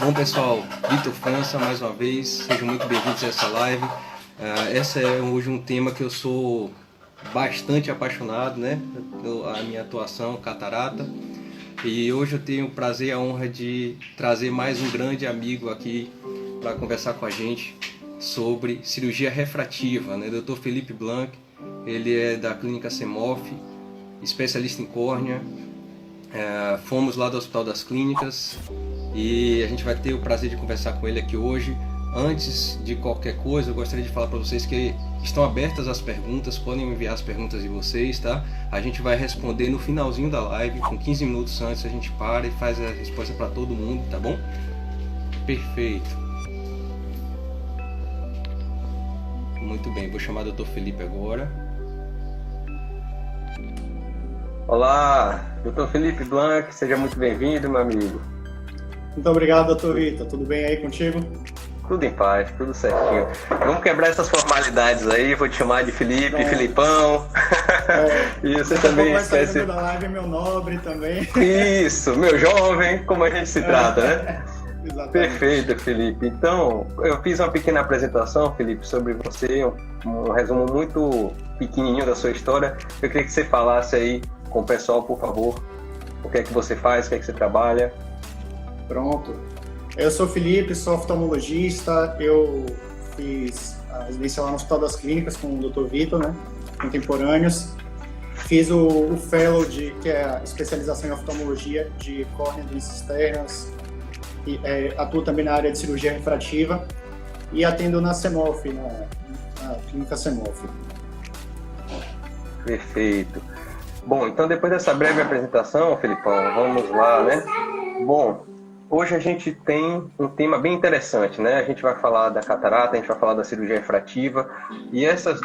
Bom pessoal, Vitor França mais uma vez, sejam muito bem-vindos a essa live. Essa é hoje um tema que eu sou bastante apaixonado, né? A minha atuação, catarata. E hoje eu tenho o prazer e a honra de trazer mais um grande amigo aqui para conversar com a gente sobre cirurgia refrativa, né? Dr. Felipe Blanc, ele é da clínica Semof, especialista em córnea. Fomos lá do Hospital das Clínicas e a gente vai ter o prazer de conversar com ele aqui hoje. Antes de qualquer coisa, eu gostaria de falar para vocês que estão abertas as perguntas, podem enviar as perguntas de vocês, tá? A gente vai responder no finalzinho da live, com 15 minutos antes a gente para e faz a resposta para todo mundo, tá bom? Perfeito. Muito bem, vou chamar o Dr. Felipe agora. Olá, Dr. Felipe Blanc, seja muito bem-vindo, meu amigo. Muito obrigado, Dr. Vitor. Tudo bem aí contigo? Tudo em paz, tudo certinho. Vamos quebrar essas formalidades aí, vou te chamar de Felipe, Filipão. E você também esquece... da live, meu nobre também. Isso, meu jovem, como a gente se trata, né? Exatamente. Perfeito, Felipe. Então, eu fiz uma pequena apresentação, Felipe, sobre você, um resumo muito pequenininho da sua história. Eu queria que você falasse aí com o pessoal, por favor, o que é que você faz, o que é que você trabalha. Pronto. Eu sou o Felipe, sou oftalmologista, eu fiz a residência lá no Hospital das Clínicas com o Dr. Vitor, né, contemporâneos. Fiz o Fellow, que é a especialização em oftalmologia de córnea, doenças externas, e atuo também na área de cirurgia refrativa e atendo na Semof, na clínica Semof. Perfeito. Bom, então depois dessa breve apresentação, Felipão, vamos lá, né? Bom, hoje a gente tem um tema bem interessante, né? A gente vai falar da catarata, a gente vai falar da cirurgia refrativa, e esses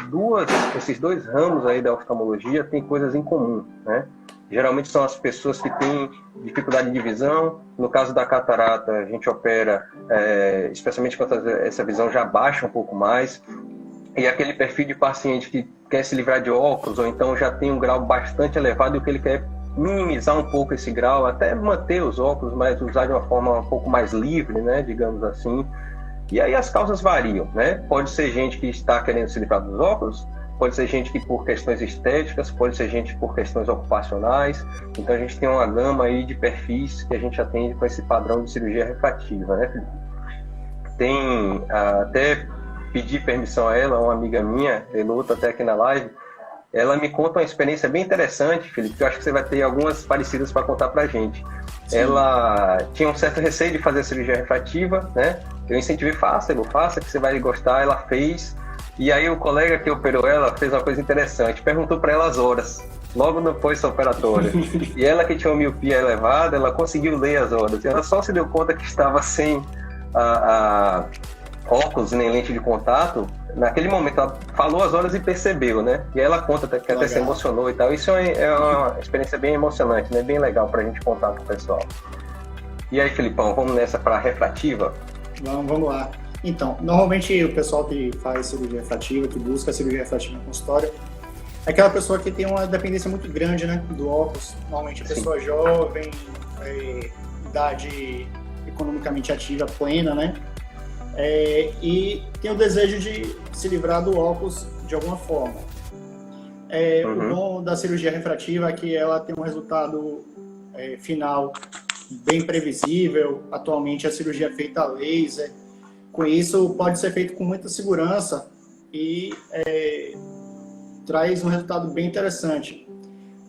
dois ramos aí da oftalmologia têm coisas em comum, né? Geralmente são as pessoas que têm dificuldade de visão. No caso da catarata, a gente opera, especialmente quando essa visão já baixa um pouco mais, e aquele perfil de paciente que quer se livrar de óculos, ou então já tem um grau bastante elevado e o que ele quer minimizar um pouco esse grau, até manter os óculos, mas usar de uma forma um pouco mais livre, né, digamos assim. E aí as causas variam, né? Pode ser gente que está querendo se livrar dos óculos, pode ser gente que por questões estéticas, pode ser gente por questões ocupacionais. Então a gente tem uma gama aí de perfis que a gente atende com esse padrão de cirurgia refrativa, né, Felipe? Tem até pedir permissão a ela, uma amiga minha, Elota, até aqui na live, ela me conta uma experiência bem interessante, Felipe, que eu acho que você vai ter algumas parecidas para contar pra gente. Sim. Ela tinha um certo receio de fazer a cirurgia refrativa, né? Eu incentivei, faça, que você vai gostar, ela fez. E aí o colega que operou ela fez uma coisa interessante, perguntou para ela as horas, logo no pós-operatório. E ela que tinha uma miopia elevada, ela conseguiu ler as horas. E ela só se deu conta que estava sem óculos nem lente de contato, naquele momento ela falou as horas e percebeu, né? E aí ela conta que até se emocionou e tal. Isso é uma experiência bem emocionante, né? Bem legal pra gente contar com o pessoal. E aí, Felipão, vamos nessa para refrativa? Vamos lá. Então, normalmente o pessoal que faz cirurgia refrativa, que busca cirurgia refrativa no consultório, é aquela pessoa que tem uma dependência muito grande, né, do óculos. Normalmente a pessoa jovem, idade economicamente ativa, plena, né? E tem o desejo de se livrar do óculos de alguma forma. O bom da cirurgia refrativa é que ela tem um resultado final bem previsível. Atualmente a cirurgia é feita a laser. Com isso pode ser feito com muita segurança e traz um resultado bem interessante.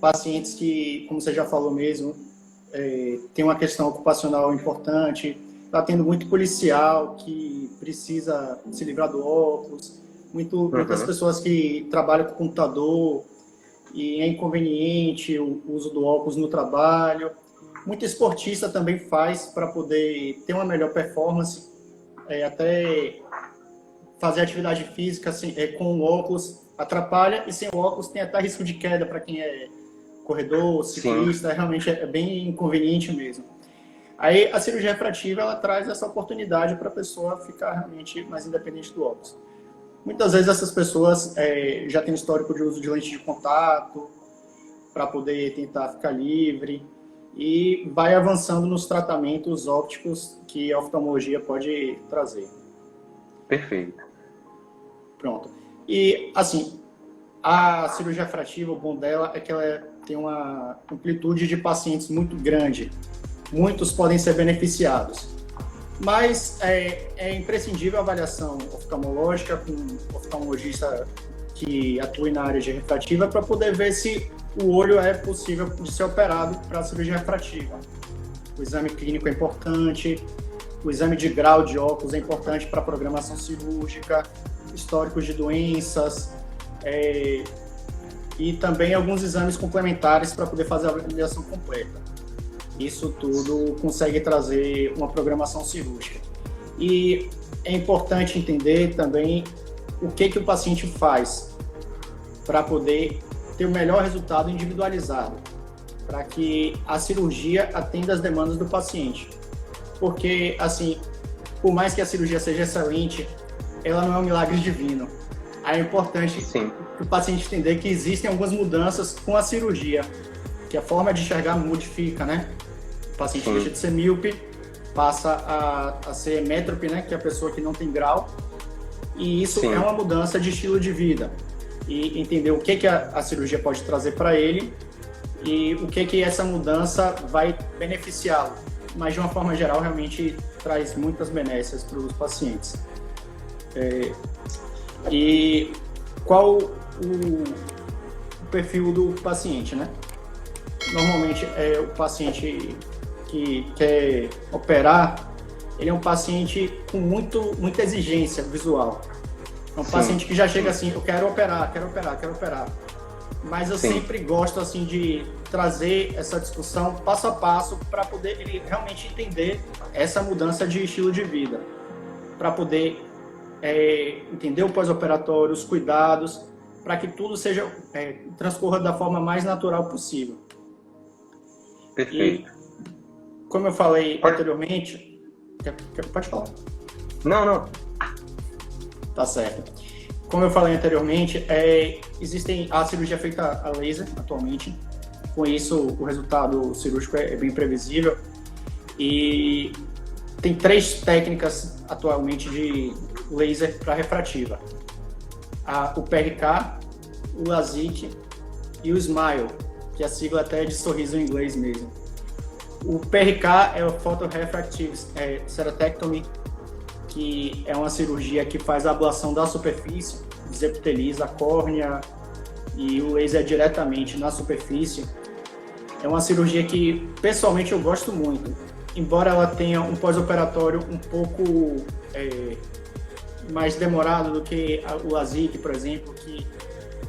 Pacientes que, como você já falou mesmo, tem uma questão ocupacional importante. Está tendo muito policial que precisa se livrar do óculos, muitas pessoas que trabalham com computador e é inconveniente o uso do óculos no trabalho. Muito esportista também faz para poder ter uma melhor performance, até fazer atividade física assim, com o óculos atrapalha, e sem o óculos tem até risco de queda para quem é corredor, ciclista. Realmente é bem inconveniente mesmo. Aí a cirurgia refrativa ela traz essa oportunidade para a pessoa ficar realmente mais independente do óculos. Muitas vezes essas pessoas já têm histórico de uso de lente de contato para poder tentar ficar livre. e vai avançando nos tratamentos ópticos que a oftalmologia pode trazer. Perfeito. Pronto. E, assim, a cirurgia refrativa, o bom dela é que ela tem uma amplitude de pacientes muito grande. Muitos podem ser beneficiados. Mas é imprescindível a avaliação oftalmológica com um oftalmologista que atue na área de refrativa para poder ver se o olho é possível de ser operado para a cirurgia refrativa. O exame clínico é importante, o exame de grau de óculos é importante para a programação cirúrgica, históricos de doenças, e também alguns exames complementares para poder fazer a avaliação completa. Isso tudo consegue trazer uma programação cirúrgica. E é importante entender também o que o paciente faz para poder ter o melhor resultado individualizado, para que a cirurgia atenda às demandas do paciente. Porque, assim, por mais que a cirurgia seja excelente, ela não é um milagre divino. Aí é importante o paciente entender que existem algumas mudanças com a cirurgia, que a forma de enxergar modifica, né? O paciente deixa de ser míope, passa a ser métrope, né? Que é a pessoa que não tem grau. E isso é uma mudança de estilo de vida. E entender o que a cirurgia pode trazer para ele e o que essa mudança vai beneficiá-lo. Mas, de uma forma geral, realmente traz muitas benécias para os pacientes. E qual o perfil do paciente, né? Normalmente, o paciente que quer operar, ele é um paciente com muita exigência visual. É um paciente que já chega assim, eu quero operar. Mas eu sempre gosto assim de trazer essa discussão passo a passo para poder ele realmente entender essa mudança de estilo de vida, para poder entender o pós-operatório, os cuidados, para que tudo transcorra da forma mais natural possível. Perfeito. E, como eu falei anteriormente... Pode falar. Não. Tá certo. Como eu falei anteriormente, existem a cirurgia feita a laser atualmente. Com isso, o resultado cirúrgico é bem previsível. E tem 3 técnicas atualmente de laser para refrativa. O PRK, o LASIK e o SMILE, que a sigla até é de sorriso em inglês mesmo. O PRK é o Photorefractive Ceratectomy, que é uma cirurgia que faz a ablação da superfície, desepiteliza a córnea e o laser diretamente na superfície. É uma cirurgia que, pessoalmente, eu gosto muito. Embora ela tenha um pós-operatório um pouco mais demorado do que o LASIK, por exemplo, que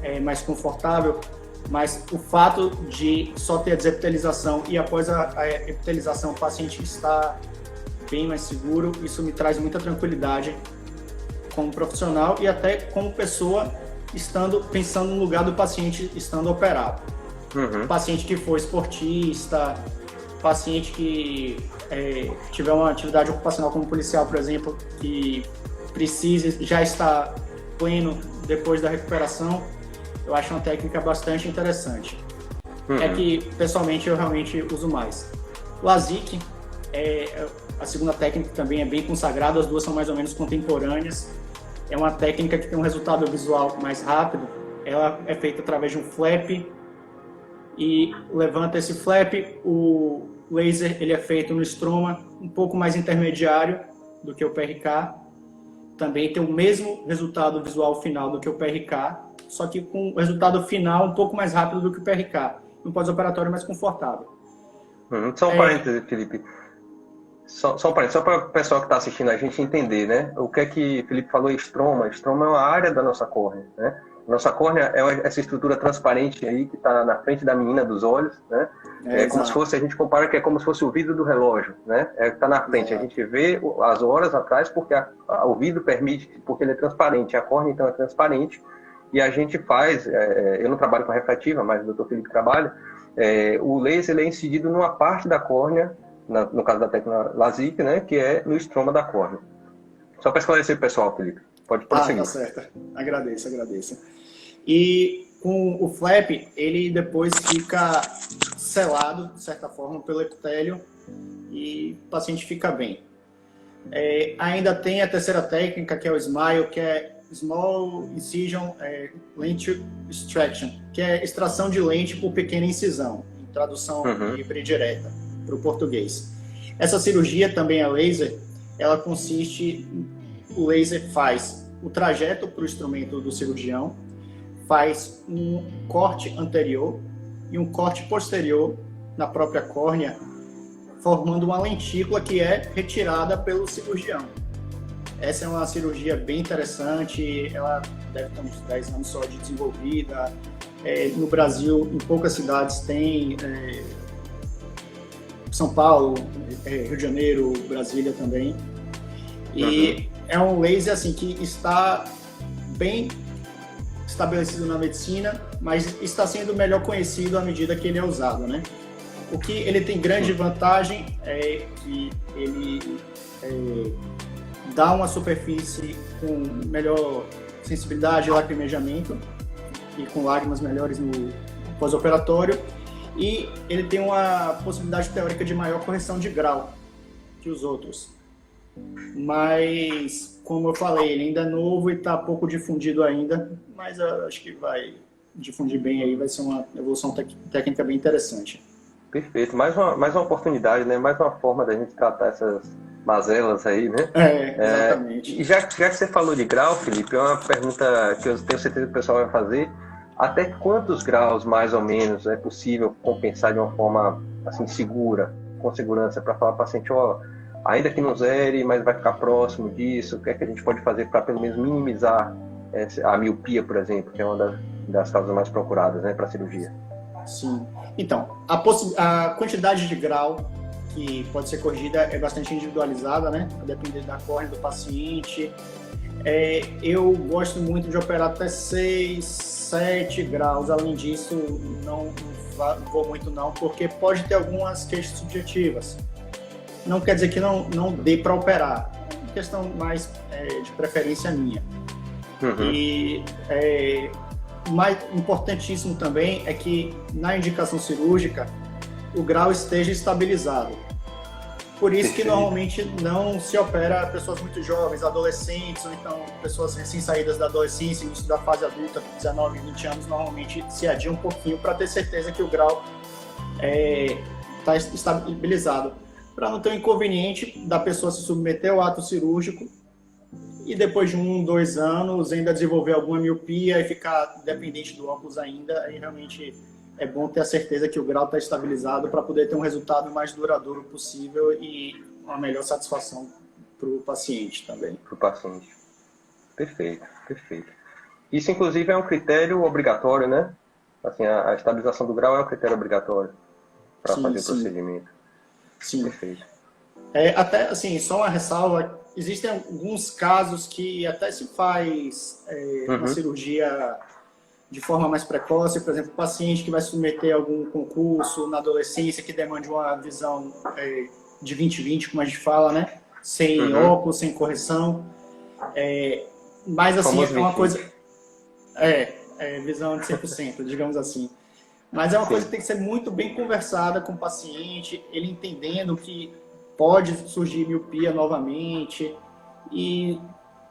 é mais confortável, mas o fato de só ter a desepitelização e após a epitelização o paciente está bem mais seguro, isso me traz muita tranquilidade como profissional e até como pessoa pensando no lugar do paciente estando operado. Paciente que for esportista, paciente que tiver uma atividade ocupacional como policial, por exemplo, que precise já estar pleno depois da recuperação, eu acho uma técnica bastante interessante. É que, pessoalmente, eu realmente uso mais. O LASIK a segunda técnica também é bem consagrada, as duas são mais ou menos contemporâneas. É uma técnica que tem um resultado visual mais rápido. Ela é feita através de um flap e levanta esse flap. O laser ele é feito no estroma, um pouco mais intermediário do que o PRK. Também tem o mesmo resultado visual final do que o PRK, só que com o resultado final um pouco mais rápido do que o PRK. Um pós-operatório mais confortável. Só um parênteses, Felipe. Só um parênteses, só para o pessoal que está assistindo a gente entender, né? O que é que o Felipe falou, estroma. Estroma é uma área da nossa córnea, né? Nossa córnea é essa estrutura transparente aí que está na frente da menina dos olhos, né? Como se fosse, a gente compara que é como se fosse o vidro do relógio, né? Está na frente, a gente vê as horas atrás porque o vidro permite, porque ele é transparente, a córnea então é transparente e a gente faz, eu não trabalho com refrativa, mas o Dr. Felipe trabalha, o laser ele é incidido numa parte da córnea, no caso da técnica LASIK, né? Que é no estroma da córnea. Só para esclarecer o pessoal, Felipe. Pode prosseguir. Tá certo. Agradeço. E com o flap, ele depois fica selado, de certa forma, pelo epitélio e o paciente fica bem. Ainda tem a terceira técnica, que é o SMILE, que é Small Incision Lente Extraction, que é extração de lente por pequena incisão, em tradução livre e direta para o português. Essa cirurgia também é laser, ela consiste, o laser faz o trajeto para o instrumento do cirurgião, faz um corte anterior e um corte posterior na própria córnea, formando uma lentícula que é retirada pelo cirurgião. Essa é uma cirurgia bem interessante, ela deve ter uns 10 anos só de desenvolvida. No Brasil, em poucas cidades tem, São Paulo, Rio de Janeiro, Brasília também. E é um laser assim, que está bem estabelecido na medicina, mas está sendo melhor conhecido à medida que ele é usado, né? O que ele tem grande vantagem é que ele dá uma superfície com melhor sensibilidade e lacrimejamento e com lágrimas melhores no pós-operatório, e ele tem uma possibilidade teórica de maior correção de grau que os outros. Mas, como eu falei, ele ainda é novo e está pouco difundido ainda, mas eu acho que vai difundir bem aí, vai ser uma evolução técnica bem interessante. Perfeito. Mais uma oportunidade, né? Mais uma forma da gente tratar essas mazelas aí, né? Exatamente. E já que você falou de grau, Felipe, é uma pergunta que eu tenho certeza que o pessoal vai fazer. Até quantos graus, mais ou menos, é possível compensar de uma forma assim, segura, com segurança, para falar para o paciente, ainda que não zere, mas vai ficar próximo disso, o que é que a gente pode fazer para pelo menos minimizar a miopia, por exemplo, que é uma das causas mais procuradas, né, para cirurgia? Sim. Então, a quantidade de grau que pode ser corrigida é bastante individualizada, né? A depender da córnea do paciente. Eu gosto muito de operar até 6, 7 graus. Além disso, não vou muito não, porque pode ter algumas queixas subjetivas. Não quer dizer que não dê para operar. É uma questão mais de preferência minha. E o mais importantíssimo também é que na indicação cirúrgica o grau esteja estabilizado. Por isso que normalmente não se opera pessoas muito jovens, adolescentes, ou então pessoas recém-saídas da adolescência, início da fase adulta, 19, 20 anos, normalmente se adia um pouquinho para ter certeza que o grau está estabilizado. Para não ter um inconveniente da pessoa se submeter ao ato cirúrgico e depois de 1, 2 anos ainda desenvolver alguma miopia e ficar dependente do óculos ainda, aí realmente é bom ter a certeza que o grau está estabilizado para poder ter um resultado mais duradouro possível e uma melhor satisfação para o paciente também. Para o paciente. Perfeito, perfeito. Isso, inclusive, é um critério obrigatório, né? Assim, a estabilização do grau é um critério obrigatório para fazer o procedimento. Sim. Perfeito. Até, assim, só uma ressalva, existem alguns casos que até se faz uma cirurgia de forma mais precoce, por exemplo, paciente que vai submeter a algum concurso na adolescência que demande uma visão de 20/20, como a gente fala, né? Sem óculos, sem correção. Mas, assim, é uma coisa... visão de 100%, digamos assim. Mas é uma coisa que tem que ser muito bem conversada com o paciente, ele entendendo que pode surgir miopia novamente e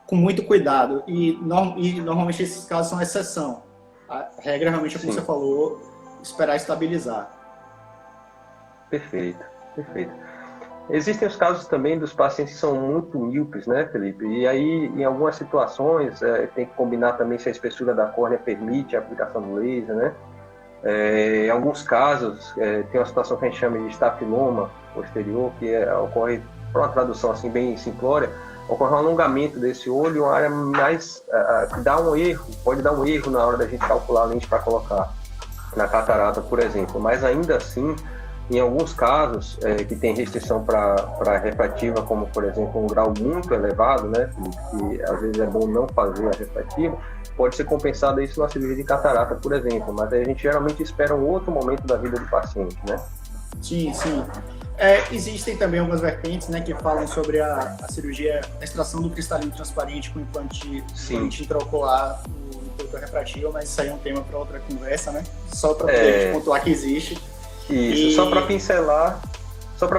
com muito cuidado. E normalmente esses casos são exceção. A regra realmente, como você falou, esperar estabilizar. Perfeito, perfeito. Existem os casos também dos pacientes que são muito míopes, né, Felipe? E aí, em algumas situações, tem que combinar também se a espessura da córnea permite a aplicação do laser, né? Em alguns casos, tem uma situação que a gente chama de estafiloma posterior, que ocorre, por uma tradução assim bem simplória, ocorre um alongamento desse olho, uma área mais que dá um erro, pode dar um erro na hora da gente calcular a lente para colocar na catarata, por exemplo. Mas ainda assim, em alguns casos que tem restrição para refrativa, como por exemplo um grau muito elevado, né, que às vezes é bom não fazer a refrativa, pode ser compensado isso na cirurgia de catarata, por exemplo, mas aí a gente geralmente espera um outro momento da vida do paciente, né? Sim, sim. Existem também algumas vertentes, né, que falam sobre a cirurgia, a extração do cristalino transparente com implante intraocular no intuito refrativo, mas isso aí é um tema para outra conversa, né? Só para poder pontuar que existe. Isso, só para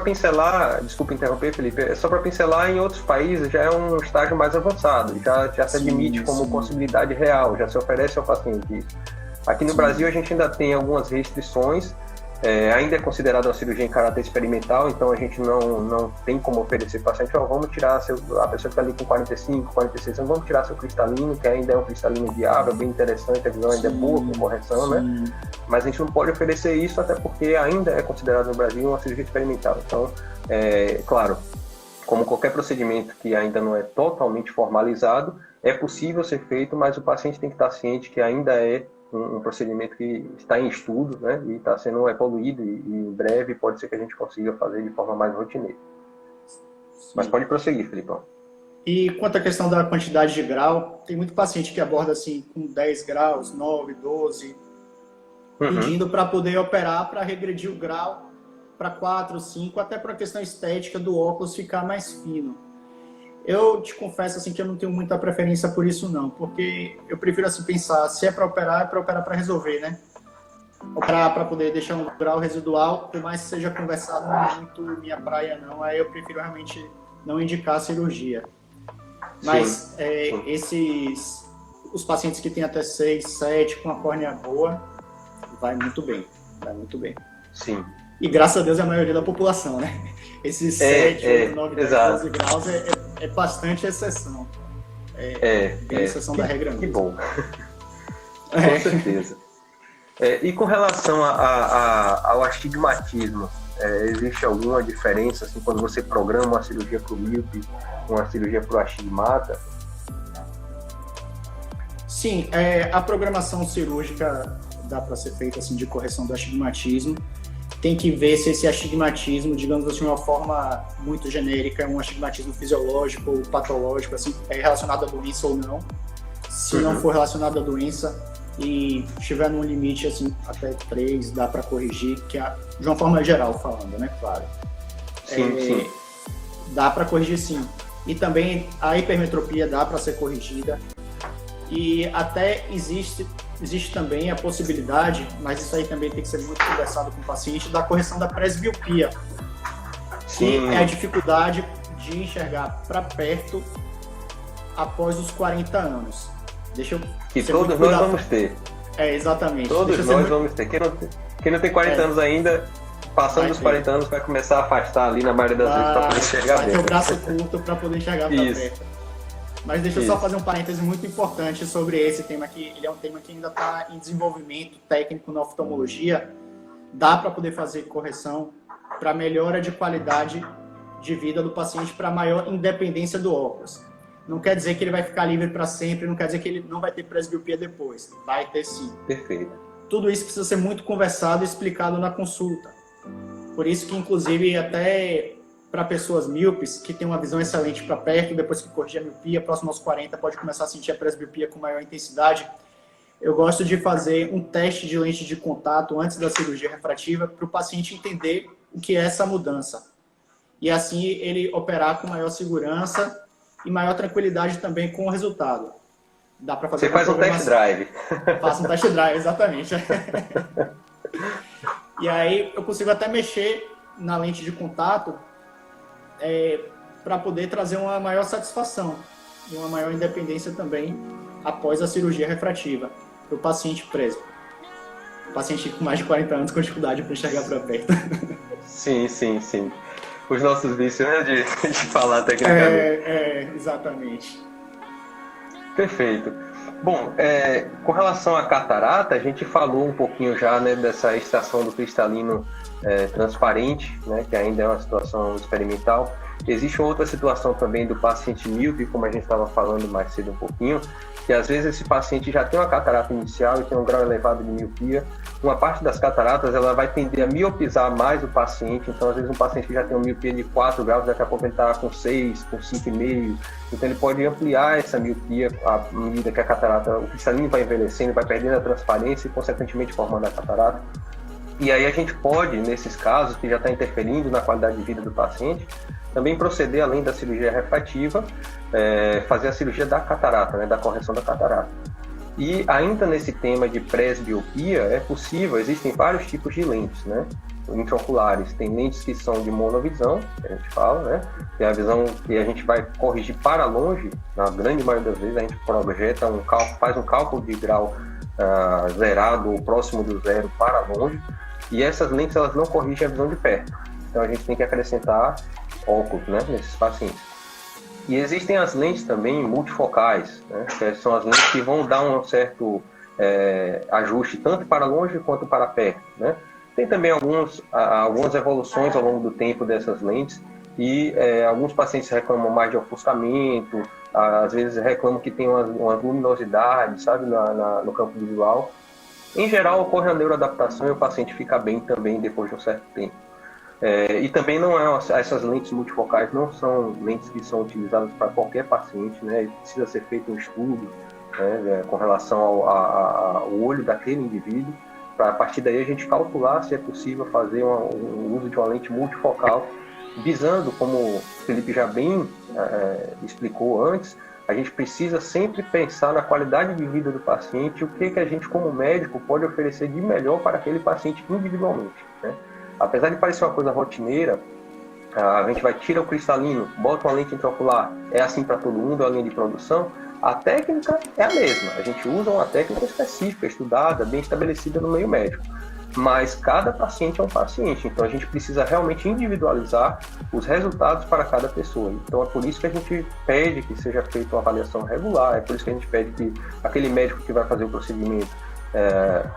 pincelar, desculpa interromper, Felipe, só para pincelar, em outros países já é um estágio mais avançado, já se admite como possibilidade real, já se oferece ao paciente isso. Aqui no Brasil a gente ainda tem algumas restrições, ainda é considerado uma cirurgia em caráter experimental, então a gente não tem como oferecer para o paciente, vamos tirar a pessoa que está ali com 45, 46 anos, vamos tirar seu cristalino, que ainda é um cristalino viável, bem interessante, a visão ainda é boa, com correção, né? Mas a gente não pode oferecer isso, até porque ainda é considerado no Brasil uma cirurgia experimental. Então, claro, como qualquer procedimento que ainda não é totalmente formalizado, é possível ser feito, mas o paciente tem que estar ciente que ainda é um procedimento que está em estudo, né, e está sendo evoluído e em breve pode ser que a gente consiga fazer de forma mais rotineira. Sim. Mas pode prosseguir, Felipão. E quanto à questão da quantidade de grau, tem muito paciente que aborda assim com 10 graus, 9, 12, pedindo para poder operar para regredir o grau para 4, 5, até para a questão estética do óculos ficar mais fino. Eu te confesso assim que eu não tenho muita preferência por isso não, porque eu prefiro assim pensar, se é para operar para resolver, né? Operar para poder deixar um grau residual, por mais que seja conversado, não é muito minha praia não, aí eu prefiro realmente não indicar a cirurgia. Mas os pacientes que têm até 6, 7 com a córnea boa, vai muito bem. Sim. E graças a Deus é a maioria da população, né? Esses 7, 8, 9, 10, 12 graus é bastante exceção. Bem exceção da regra. Que bom. Com certeza. E com relação ao astigmatismo, existe alguma diferença assim, quando você programa uma cirurgia para o míope, uma cirurgia para o astigmata? Sim, a programação cirúrgica dá para ser feita assim, de correção do astigmatismo. Tem que ver se esse astigmatismo, digamos assim, de uma forma muito genérica, é um astigmatismo fisiológico ou patológico, assim, é relacionado à doença ou não. Se não for relacionado à doença e estiver num limite assim, até 3, dá para corrigir, que de uma forma geral falando, né? Claro. Sim. Dá para corrigir sim. E também a hipermetropia dá para ser corrigida. E até existe também a possibilidade, mas isso aí também tem que ser muito conversado com o paciente, da correção da presbiopia, que é a dificuldade de enxergar para perto após os 40 anos. Que todos nós vamos ter. Exatamente. Todos nós vamos ter. Quem não tem 40 anos ainda, passando dos 40 anos, vai começar a afastar ali na maioria das vezes para poder enxergar bem. Vai ter o braço curto para poder enxergar para perto. Mas deixa eu só fazer um parêntese muito importante sobre esse tema, que ele é um tema que ainda está em desenvolvimento técnico na oftalmologia. Dá para poder fazer correção para melhora de qualidade de vida do paciente, para maior independência do óculos. Não quer dizer que ele vai ficar livre para sempre, não quer dizer que ele não vai ter presbiopia depois. Vai ter sim. Perfeito. Tudo isso precisa ser muito conversado e explicado na consulta. Por isso que, inclusive, até para pessoas míopes, que têm uma visão excelente para perto, depois que corrigir a miopia, próximo aos 40, pode começar a sentir a presbiopia com maior intensidade. Eu gosto de fazer um teste de lente de contato antes da cirurgia refrativa para o paciente entender o que é essa mudança. E assim ele operar com maior segurança e maior tranquilidade também com o resultado. Dá para fazer. Você faz um test drive. Faço um test drive, exatamente. E aí eu consigo até mexer na lente de contato para poder trazer uma maior satisfação e uma maior independência também após a cirurgia refrativa para o paciente preso. O paciente com mais de 40 anos com dificuldade para enxergar para perto. Sim. Os nossos vícios, né, de falar tecnicamente. Exatamente. Perfeito. Bom, com relação à catarata, a gente falou um pouquinho já, né, dessa extração do cristalino transparente, né, que ainda é uma situação experimental. Existe outra situação também do paciente míope, como a gente estava falando mais cedo um pouquinho, que às vezes esse paciente já tem uma catarata inicial e tem um grau elevado de miopia. Uma parte das cataratas ela vai tender a miopizar mais o paciente, então às vezes um paciente que já tem uma miopia de 4 graus, daqui a pouco ele está com 6, com 5,5, então ele pode ampliar essa miopia à medida que a catarata, o cristalino vai envelhecendo, vai perdendo a transparência e consequentemente formando a catarata. E aí a gente pode, nesses casos que já está interferindo na qualidade de vida do paciente, também proceder, além da cirurgia refrativa, fazer a cirurgia da catarata, né, da correção da catarata. E ainda nesse tema de presbiopia, é possível, existem vários tipos de lentes, né? intraoculares, tem lentes que são de monovisão, que a gente fala, né? Que é a visão que a gente vai corrigir para longe, na grande maioria das vezes a gente projeta faz um cálculo de grau zerado ou próximo do zero para longe, e essas lentes elas não corrigem a visão de perto. Então a gente tem que acrescentar óculos, né, nesses pacientes. E existem as lentes também multifocais, né, que são as lentes que vão dar um certo ajuste tanto para longe quanto para perto, né? Tem também algumas evoluções ao longo do tempo dessas lentes e alguns pacientes reclamam mais de ofuscamento, às vezes reclamam que tem uma luminosidade, sabe, no campo visual. Em geral, ocorre a neuroadaptação e o paciente fica bem também depois de um certo tempo. E também essas lentes multifocais não são lentes que são utilizadas para qualquer paciente, né? Precisa ser feito um estudo, né, com relação ao olho daquele indivíduo, para a partir daí a gente calcular se é possível fazer um uso de uma lente multifocal, visando, como o Felipe já bem explicou antes, a gente precisa sempre pensar na qualidade de vida do paciente, o que a gente como médico pode oferecer de melhor para aquele paciente individualmente, né? Apesar de parecer uma coisa rotineira, a gente vai tirar o cristalino, bota uma lente intraocular, é assim para todo mundo, é a linha de produção. A técnica é a mesma, a gente usa uma técnica específica, estudada, bem estabelecida no meio médico. Mas cada paciente é um paciente, então a gente precisa realmente individualizar os resultados para cada pessoa. Então é por isso que a gente pede que seja feita uma avaliação regular, é por isso que a gente pede que aquele médico que vai fazer o procedimento,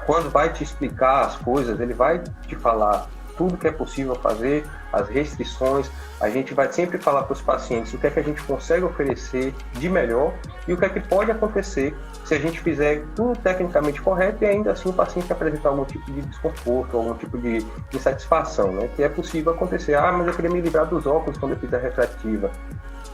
quando vai te explicar as coisas, ele vai te falar tudo que é possível fazer, as restrições. A gente vai sempre falar para os pacientes o que é que a gente consegue oferecer de melhor e o que é que pode acontecer se a gente fizer tudo tecnicamente correto e ainda assim o paciente apresentar algum tipo de desconforto, algum tipo de insatisfação, né? Que é possível acontecer. Mas eu queria me livrar dos óculos quando eu fiz a refrativa.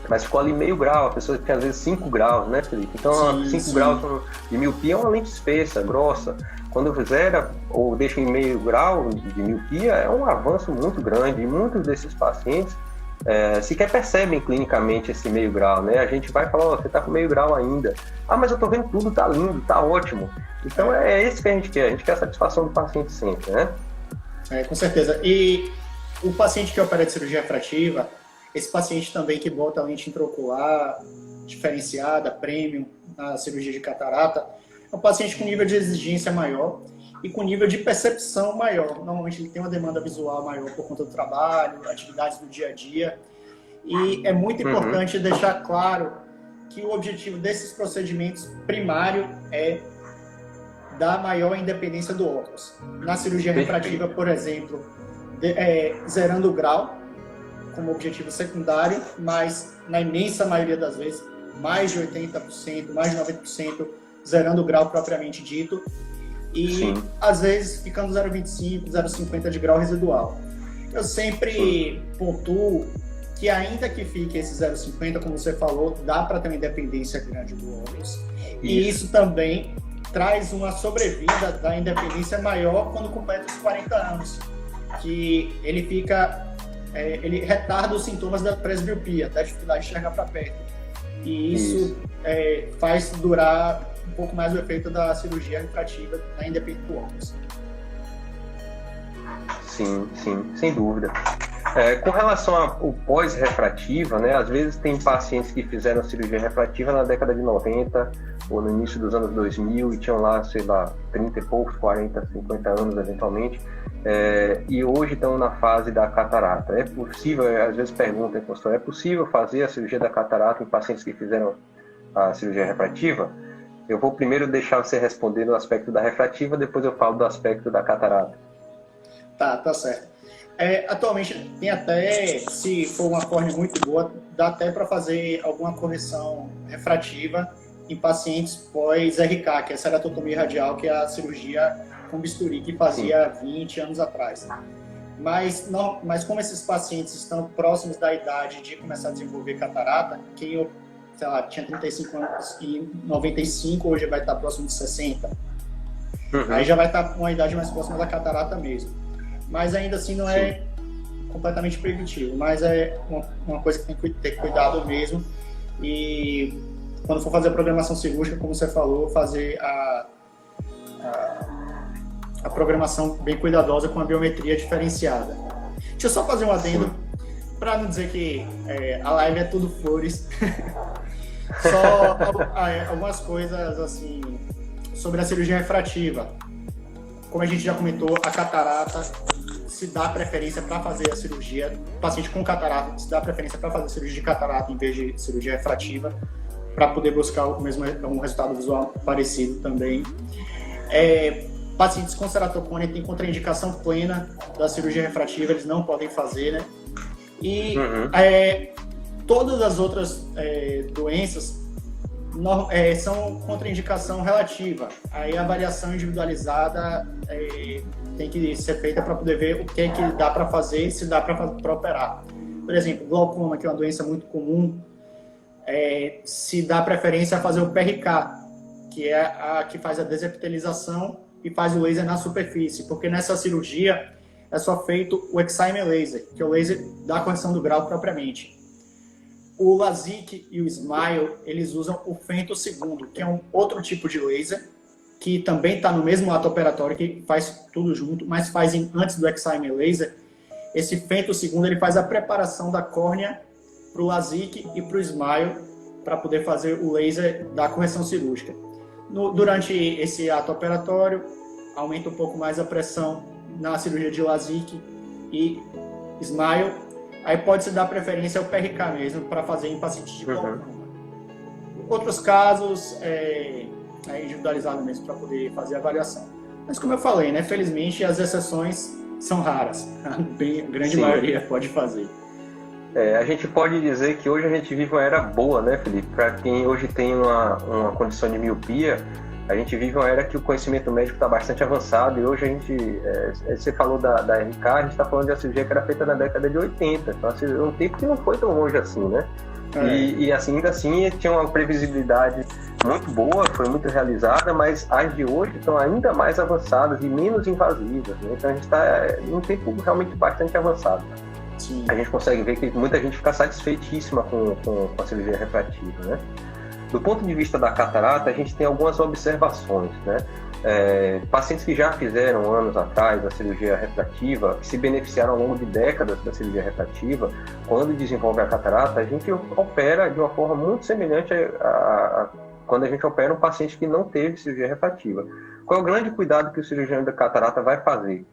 Mas ficou ali meio grau, a pessoa tem às vezes 5 graus, né, Felipe? Então, 5 graus de miopia é uma lente espessa, grossa. Quando zera ou deixa em meio grau de miopia, é um avanço muito grande. E muitos desses pacientes sequer percebem clinicamente esse meio grau, né? A gente vai falar, você está com meio grau ainda. Mas eu estou vendo tudo, tá lindo, tá ótimo. Então, é isso que a gente quer a satisfação do paciente sempre, né? Com certeza. E o paciente que opera de cirurgia refrativa, esse paciente também que bota a lente intraocular diferenciada, premium, na cirurgia de catarata, é um paciente com nível de exigência maior e com nível de percepção maior. Normalmente ele tem uma demanda visual maior por conta do trabalho, atividades do dia a dia. E é muito importante deixar claro que o objetivo desses procedimentos primário é dar maior independência do óculos. Na cirurgia refrativa, por exemplo, zerando o grau como objetivo secundário, mas na imensa maioria das vezes, mais de 80%, mais de 90%, zerando o grau propriamente dito, e às vezes ficando 0,25, 0,50 de grau residual. Eu sempre pontuo que ainda que fique esse 0,50, como você falou, dá para ter uma independência grande do óculos. E isso também traz uma sobrevida da independência maior quando completa os 40 anos, que ele ele retarda os sintomas da presbiopia, da dificuldade de enxergar para perto. E isso faz durar um pouco mais o efeito da cirurgia refrativa na independência do óculos. Sim, sem dúvida. Com relação ao pós-refrativa, né, às vezes tem pacientes que fizeram cirurgia refrativa na década de 90 ou no início dos anos 2000 e tinham lá, sei lá, 30 e poucos, 40, 50 anos eventualmente, e hoje estão na fase da catarata. É possível, às vezes perguntam em consultório, é possível fazer a cirurgia da catarata em pacientes que fizeram a cirurgia refrativa? Eu vou primeiro deixar você responder no aspecto da refrativa, depois eu falo do aspecto da catarata. Tá certo. Atualmente tem até, se for uma córnea muito boa, dá até para fazer alguma correção refrativa em pacientes pós-RK, que é a ceratotomia radial, que é a cirurgia com bisturi que fazia 20 anos atrás. Mas como esses pacientes estão próximos da idade de começar a desenvolver catarata, quem eu, sei lá, tinha 35 anos e 95, hoje vai estar próximo de 60. Aí já vai estar com uma idade mais próxima da catarata mesmo. Mas ainda assim não é completamente preventivo, mas é uma coisa que tem que ter cuidado mesmo. E quando for fazer a programação cirúrgica, como você falou, fazer a programação bem cuidadosa com a biometria diferenciada. Deixa eu só fazer um adendo, para não dizer que a live é tudo flores. Só algumas coisas assim sobre a cirurgia refrativa. Como a gente já comentou, a catarata se dá preferência para fazer a cirurgia. O paciente com catarata se dá preferência para fazer a cirurgia de catarata em vez de cirurgia refrativa, para poder buscar um resultado visual parecido também. Pacientes com ceratocone têm contraindicação plena da cirurgia refrativa, eles não podem fazer, né? E todas as outras doenças são contraindicação relativa. Aí a avaliação individualizada tem que ser feita para poder ver o que é que dá para fazer e se dá para operar. Por exemplo, glaucoma, que é uma doença muito comum, se dá preferência a fazer o PRK, que é a que faz a desepitelização e faz o laser na superfície, porque nessa cirurgia é só feito o Excimer Laser, que é o laser da correção do grau propriamente. O LASIK e o SMILE, eles usam o femtosegundo, que é um outro tipo de laser, que também está no mesmo ato operatório, que faz tudo junto, mas faz antes do Excimer Laser. Esse femtosegundo, ele faz a preparação da córnea para o LASIK e para o SMILE, para poder fazer o laser da correção cirúrgica. Durante esse ato operatório, aumenta um pouco mais a pressão na cirurgia de LASIK e SMILE. Aí pode-se dar preferência ao PRK mesmo, para fazer em pacientes de glaucoma. Outros casos, é individualizado mesmo, para poder fazer a avaliação. Mas como eu falei, né, felizmente as exceções são raras. A grande maioria pode fazer. A gente pode dizer que hoje a gente vive uma era boa, né, Felipe? Para quem hoje tem uma condição de miopia, a gente vive uma era que o conhecimento médico está bastante avançado e hoje a gente, você falou da RK, a gente está falando de uma cirurgia que era feita na década de 80, então assim, um tempo que não foi tão longe assim, né? E assim, ainda assim tinha uma previsibilidade muito boa, foi muito realizada, mas as de hoje estão ainda mais avançadas e menos invasivas, né? Então a gente está em um tempo realmente bastante avançado. Sim. A gente consegue ver que muita gente fica satisfeitíssima com a cirurgia refrativa, né? Do ponto de vista da catarata, a gente tem algumas observações, né? Pacientes que já fizeram anos atrás a cirurgia refrativa, que se beneficiaram ao longo de décadas da cirurgia refrativa, quando desenvolve a catarata, a gente opera de uma forma muito semelhante a quando a gente opera um paciente que não teve cirurgia refrativa. Qual é o grande cuidado que o cirurgião da catarata vai fazer?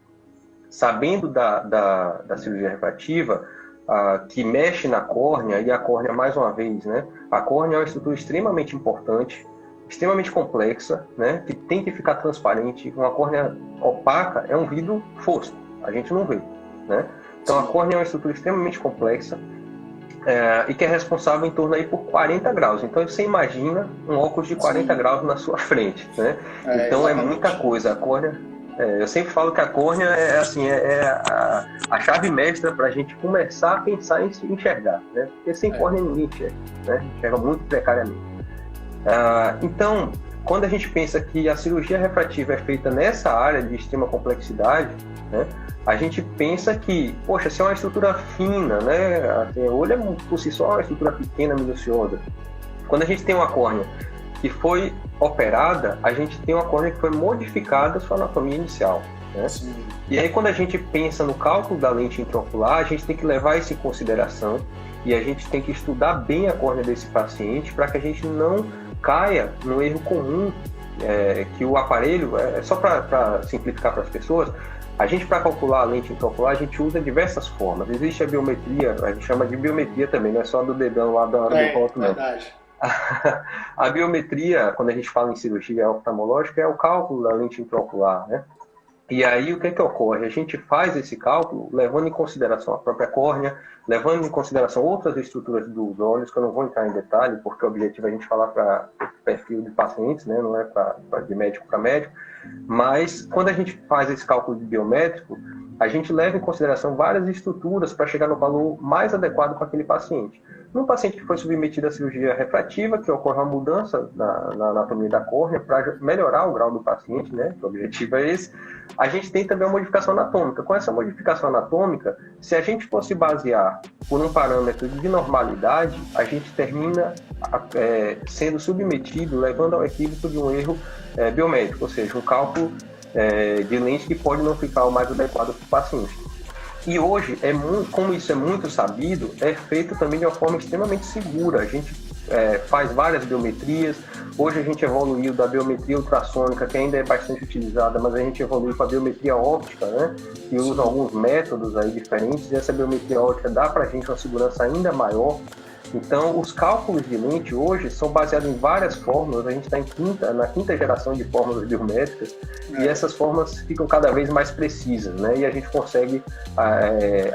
Sabendo da cirurgia refrativa, que mexe na córnea, e a córnea, mais uma vez, né? A córnea é uma estrutura extremamente importante, extremamente complexa, né? Que tem que ficar transparente. Uma córnea opaca é um vidro fosco, a gente não vê, né? Então a córnea é uma estrutura extremamente complexa e que é responsável em torno aí por 40 graus. Então você imagina um óculos de 40 graus na sua frente, né? Então é muita coisa. A córnea... eu sempre falo que a córnea é a chave mestra para a gente começar a pensar em se enxergar, né? Porque sem córnea ninguém enxerga, né? Enxerga muito precariamente. Então, quando a gente pensa que a cirurgia refrativa é feita nessa área de extrema complexidade, né? A gente pensa que, poxa, se é uma estrutura fina, né? Assim, o olho é por si só uma estrutura pequena, minuciosa. Quando a gente tem uma córnea que foi operada, a gente tem uma córnea que foi modificada a sua anatomia inicial, né? E aí quando a gente pensa no cálculo da lente intraocular, a gente tem que levar isso em consideração e a gente tem que estudar bem a córnea desse paciente para que a gente não caia no erro comum que o aparelho, só para simplificar para as pessoas, a gente, para calcular a lente intraocular, a gente usa diversas formas. Existe a biometria, a gente chama de biometria também, não é só do dedão lá do rótulo, não. Verdade. A biometria, quando a gente fala em cirurgia oftalmológica, é o cálculo da lente intraocular, né? E aí o que ocorre? A gente faz esse cálculo levando em consideração a própria córnea, levando em consideração outras estruturas dos olhos, que eu não vou entrar em detalhe, porque o objetivo é a gente falar para perfil de pacientes, né? Não é de médico para médico. Mas quando a gente faz esse cálculo de biométrico, a gente leva em consideração várias estruturas para chegar no valor mais adequado para aquele paciente. Num paciente que foi submetido à cirurgia refrativa, que ocorre uma mudança na anatomia da córnea para melhorar o grau do paciente, né? O objetivo é esse. A gente tem também uma modificação anatômica. Com essa modificação anatômica, se a gente fosse basear por um parâmetro de normalidade, a gente termina sendo submetido, levando ao equívoco de um erro biométrico, ou seja, um cálculo de lente que pode não ficar o mais adequado para o paciente. E hoje, como isso é muito sabido, é feito também de uma forma extremamente segura. A gente faz várias biometrias. Hoje a gente evoluiu da biometria ultrassônica, que ainda é bastante utilizada, mas a gente evoluiu para a biometria óptica, né? Que usa alguns métodos aí diferentes, e essa biometria óptica dá para a gente uma segurança ainda maior. Então, os cálculos de lente hoje são baseados em várias fórmulas. A gente está na quinta geração de fórmulas biométricas, e essas fórmulas ficam cada vez mais precisas, né? E a gente consegue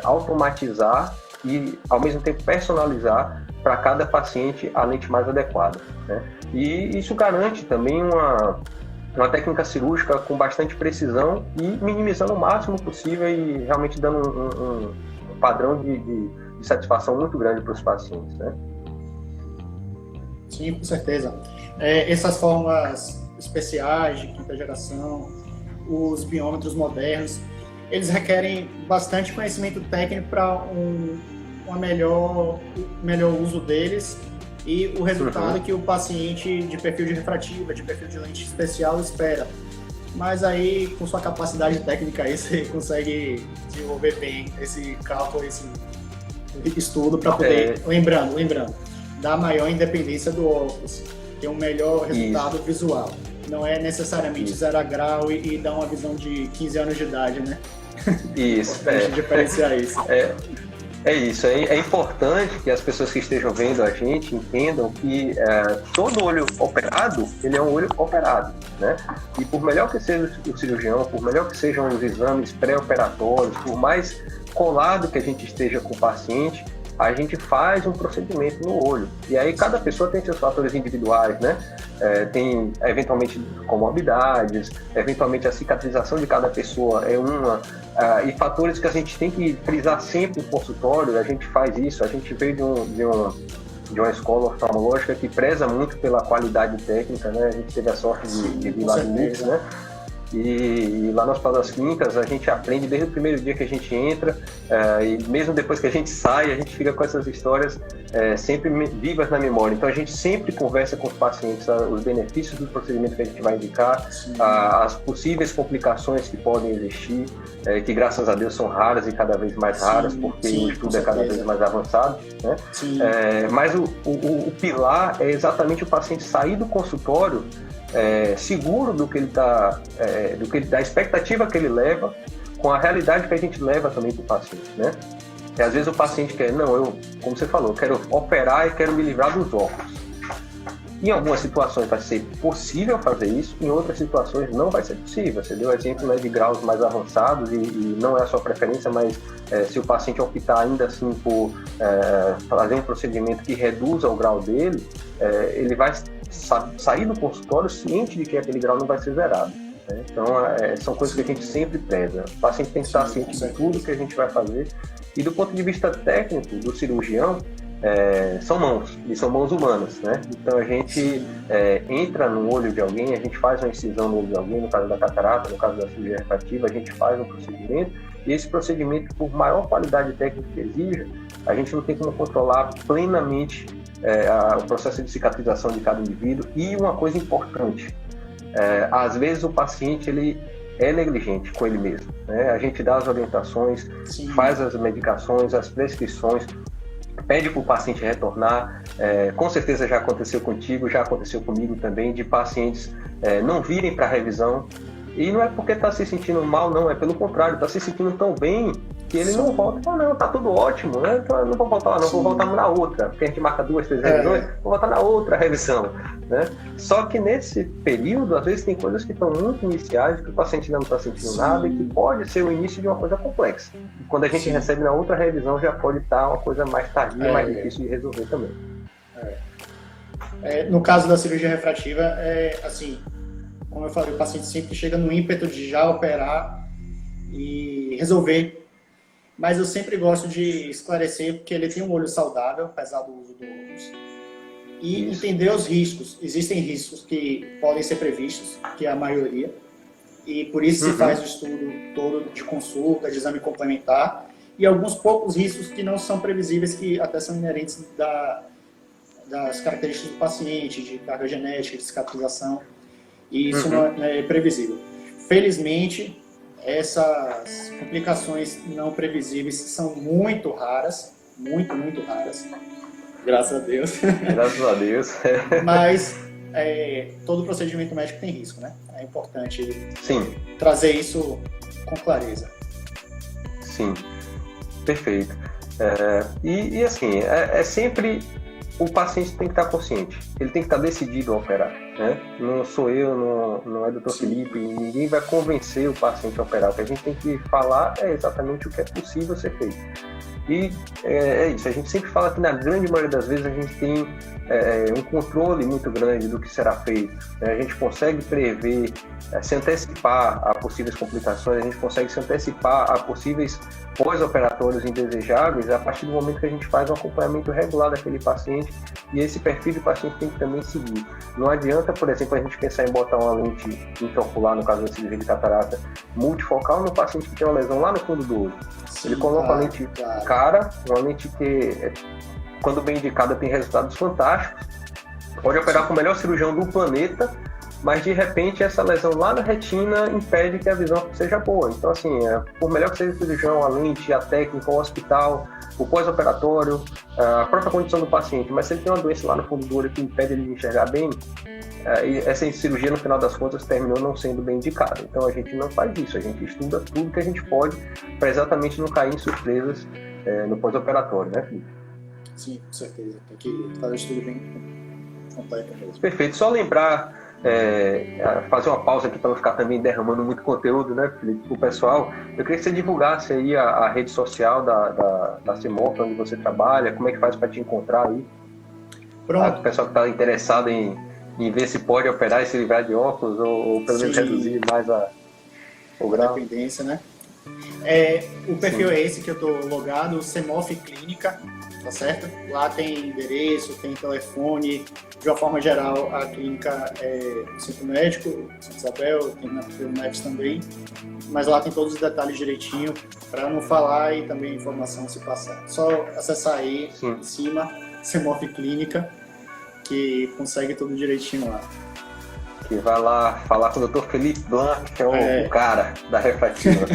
automatizar e, ao mesmo tempo, personalizar para cada paciente a lente mais adequada, né? E isso garante também uma técnica cirúrgica com bastante precisão e minimizando o máximo possível e realmente dando um padrão de satisfação muito grande para os pacientes, né? Sim, com certeza. Essas fórmulas especiais de quinta geração, os biômetros modernos, eles requerem bastante conhecimento técnico para um melhor uso deles e o resultado que o paciente de perfil de refrativa, de perfil de lente especial espera. Mas aí, com sua capacidade técnica, aí você consegue desenvolver bem esse cálculo, esse estudo para poder, lembrando, dar maior independência do óculos, ter um melhor resultado visual. Não é necessariamente 0 grau e dar uma visão de 15 anos de idade, né? Isso, diferenciar isso. É isso, é importante que as pessoas que estejam vendo a gente entendam que todo olho operado, ele é um olho operado, né? E por melhor que seja o cirurgião, por melhor que sejam os exames pré-operatórios, por mais colado que a gente esteja com o paciente, a gente faz um procedimento no olho. E aí cada pessoa tem seus fatores individuais, né? Tem, eventualmente, comorbidades, eventualmente a cicatrização de cada pessoa é uma, e fatores que a gente tem que frisar sempre no consultório. A gente faz isso, a gente veio de uma escola oftalmológica que preza muito pela qualidade técnica, né? A gente teve a sorte de vir lá do início, né? E lá nas Hospital das Clínicas a gente aprende desde o primeiro dia que a gente entra, e mesmo depois que a gente sai, a gente fica com essas histórias sempre vivas na memória. Então a gente sempre conversa com os pacientes os benefícios do procedimento que a gente vai indicar, as possíveis complicações que podem existir, que graças a Deus são raras e cada vez mais raras, porque o estudo é cada vez mais avançado, né? Mas o pilar é exatamente o paciente sair do consultório seguro do que ele está, da expectativa que ele leva, com a realidade que a gente leva também para o paciente, né? E às vezes o paciente quer, como você falou, eu quero operar e quero me livrar dos óculos. Em algumas situações vai ser possível fazer isso, em outras situações não vai ser possível. Você deu exemplo, né, de graus mais avançados e não é a sua preferência, mas se o paciente optar ainda assim por fazer um procedimento que reduza o grau dele, ele vai sair do consultório ciente de que aquele grau não vai ser zerado, né? Então, são coisas que a gente sempre preza. O paciente tem que estar ciente de tudo que a gente vai fazer. E do ponto de vista técnico do cirurgião, são mãos, e são mãos humanas, né? Então a gente entra no olho de alguém, a gente faz uma incisão no olho de alguém, no caso da catarata, no caso da cirurgia refrativa, a gente faz um procedimento, e esse procedimento, por maior qualidade técnica que exija, a gente não tem como controlar plenamente o processo de cicatrização de cada indivíduo. E uma coisa importante, às vezes o paciente ele é negligente com ele mesmo, né? A gente dá as orientações, faz as medicações, as prescrições, pede para o paciente retornar. Com certeza já aconteceu contigo, já aconteceu comigo também, de pacientes não virem para a revisão, e não é porque está se sentindo mal, não, é pelo contrário, está se sentindo tão bem que ele não volta. Fala, não, tá tudo ótimo, né? Então, não vou voltar lá, não, vou voltar na outra, porque a gente marca 2, 3 revisões, vou voltar na outra revisão, né? Só que nesse período, às vezes tem coisas que estão muito iniciais, que o paciente ainda não está sentindo nada, e que pode ser o início de uma coisa complexa. E quando a gente recebe na outra revisão, já pode estar uma coisa mais tardia, mais difícil de resolver também. No caso da cirurgia refrativa, assim, como eu falei, o paciente sempre chega no ímpeto de já operar e resolver. Mas eu sempre gosto de esclarecer, porque ele tem um olho saudável, apesar do uso do óculos, e entender os riscos. Existem riscos que podem ser previstos, que é a maioria, e por isso se faz o estudo todo de consulta, de exame complementar, e alguns poucos riscos que não são previsíveis, que até são inerentes das características do paciente, de carga genética, de cicatrização, e isso não é previsível. Felizmente, essas complicações não previsíveis são muito raras, muito raras, graças a Deus. Graças a Deus. Mas todo procedimento médico tem risco, né? É importante Sim. trazer isso com clareza. Sim, perfeito. E assim, sempre o paciente tem que estar consciente, ele tem que estar decidido a operar, né? Não sou eu, não é o Dr. Felipe, ninguém vai convencer o paciente a operar. O que a gente tem que falar é exatamente o que é possível ser feito. E é isso, a gente sempre fala que na grande maioria das vezes a gente tem um controle muito grande do que será feito. A gente consegue prever, se antecipar a possíveis complicações, a gente consegue se antecipar a possíveis pós-operatórios indesejáveis a partir do momento que a gente faz um acompanhamento regular daquele paciente, e esse perfil de paciente tem que também seguir. Não adianta, por exemplo, a gente pensar em botar uma lente intraocular, no caso da cirurgia de catarata, multifocal no paciente que tem uma lesão lá no fundo do olho. Sim, ele coloca uma lente cara, uma lente que, quando bem indicada, tem resultados fantásticos, pode operar com o melhor cirurgião do planeta, mas de repente essa lesão lá na retina impede que a visão seja boa. Então, assim, por melhor que seja o cirurgião, a lente, a técnica, o hospital, o pós-operatório, a própria condição do paciente, mas se ele tem uma doença lá no fundo do olho que impede ele de enxergar bem, essa cirurgia, no final das contas, terminou não sendo bem indicada. Então a gente não faz isso, a gente estuda tudo que a gente pode para exatamente não cair em surpresas no pós-operatório, né, Felipe? Sim, com certeza. Tem que fazer isso tudo bem completo mesmo. Perfeito. Só lembrar, fazer uma pausa aqui para não ficar também derramando muito conteúdo, né, Felipe, pro pessoal. Eu queria que você divulgasse aí a rede social da CIMOF, onde você trabalha, como é que faz para te encontrar aí. Pronto. O pessoal que está interessado em ver se pode operar e se livrar de óculos, ou pelo menos reduzir mais o grau. Dependência, né? O perfil é esse que eu estou logado, o CIMOF Clínica, tá certo? Lá tem endereço, tem telefone, de uma forma geral a clínica é o Centro Médico, Santa Isabel, tem na Neves também, mas lá tem todos os detalhes direitinho, para não falar e também a informação se passar. Só acessar aí em cima, CIMOF Clínica, que consegue tudo direitinho lá. Que vai lá falar com o Dr. Felipe Blanc, que é o cara da refrativa.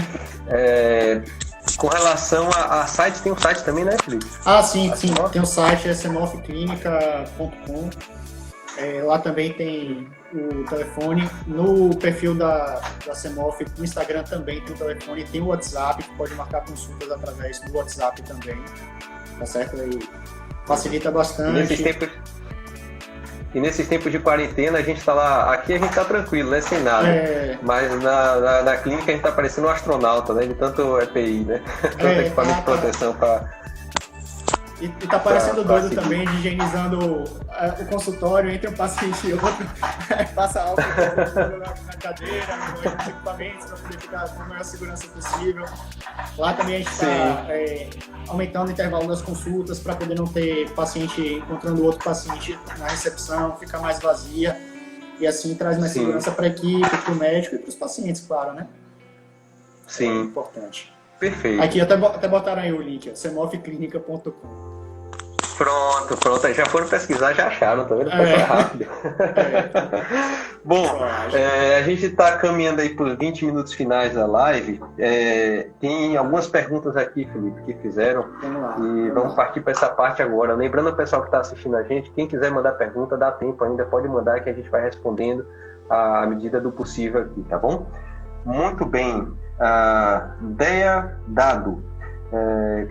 Com relação a site, tem um site também, né, Felipe? Sim, tem um site, é cimofclinica.com. Lá também tem o telefone. No perfil da CIMOF, no Instagram também tem o telefone, tem o WhatsApp, que pode marcar consultas através do WhatsApp também. Tá certo? Aí facilita bastante. E nesses tempos de quarentena, a gente está lá, aqui a gente está tranquilo, né, sem nada. Mas na clínica a gente está parecendo um astronauta, né, de tanto EPI, né, tanto equipamento de proteção para... E tá parecendo doido também, de higienizando o consultório entre um paciente e outro, passa álcool na cadeira, nos equipamentos, para poder ficar com a maior segurança possível. Lá também a gente está aumentando o intervalo das consultas para poder não ter paciente encontrando outro paciente na recepção, ficar mais vazia, e assim traz mais segurança para a equipe, para o médico e para os pacientes, claro, né? Sim. É importante. Perfeito. Aqui até botaram aí o link, cimofclinica.com. Pronto. Já foram pesquisar, já acharam, tá vendo? Foi rápido. Bom, a gente está caminhando aí para os 20 minutos finais da live. Tem algumas perguntas aqui, Felipe, que fizeram. Vamos partir para essa parte agora. Lembrando o pessoal que está assistindo a gente, quem quiser mandar pergunta, dá tempo ainda, pode mandar que a gente vai respondendo à medida do possível aqui, tá bom? Muito bem. Deia Dado.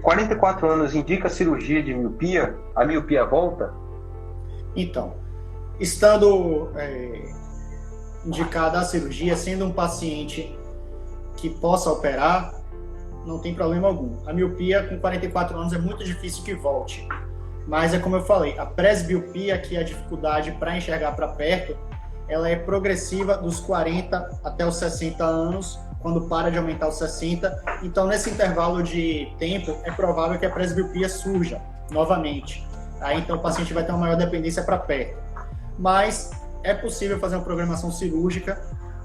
44 anos indica cirurgia de miopia? A miopia volta? Então, estando indicada a cirurgia, sendo um paciente que possa operar, não tem problema algum. A miopia com 44 anos é muito difícil que volte. Mas é como eu falei, a presbiopia, que é a dificuldade para enxergar para perto, ela é progressiva dos 40 até os 60 anos, quando para de aumentar os 60. Então, nesse intervalo de tempo, é provável que a presbiopia surja novamente. Aí, então, o paciente vai ter uma maior dependência para perto. Mas é possível fazer uma programação cirúrgica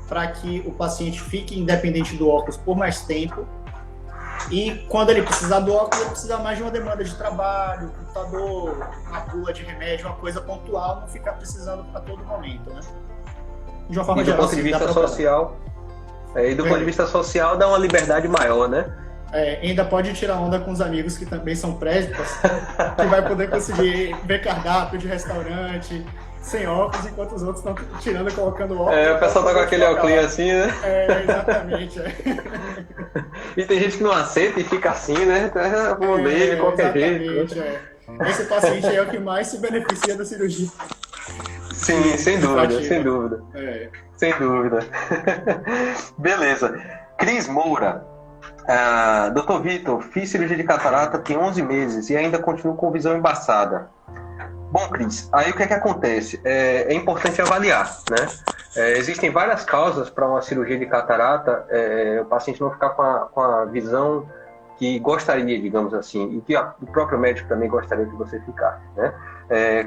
para que o paciente fique independente do óculos por mais tempo. E quando ele precisar do óculos, ele precisa mais de uma demanda de trabalho, computador, uma bula de remédio, uma coisa pontual, não ficar precisando para todo momento, né? De uma forma geral, do ponto de vista social, E do ponto de vista social, dá uma liberdade maior, né? Ainda pode tirar onda com os amigos que também são presbíteros, que vai poder conseguir ver cardápio de restaurante sem óculos, enquanto os outros estão tirando e colocando óculos. O pessoal tá com aquele óculos assim, né? Exatamente. E tem gente que não aceita e fica assim, né? Vou ler de qualquer jeito. Esse paciente é o que mais se beneficia da cirurgia. Sim, sem dúvida, sem dúvida. Sem dúvida. Beleza. Cris Moura. Dr. Vitor, fiz cirurgia de catarata tem 11 meses e ainda continuo com visão embaçada. Bom, Cris, aí o que é que acontece? É importante avaliar, né? Existem várias causas para uma cirurgia de catarata, o paciente não ficar com a visão que gostaria, digamos assim, e que o próprio médico também gostaria que você ficasse, né?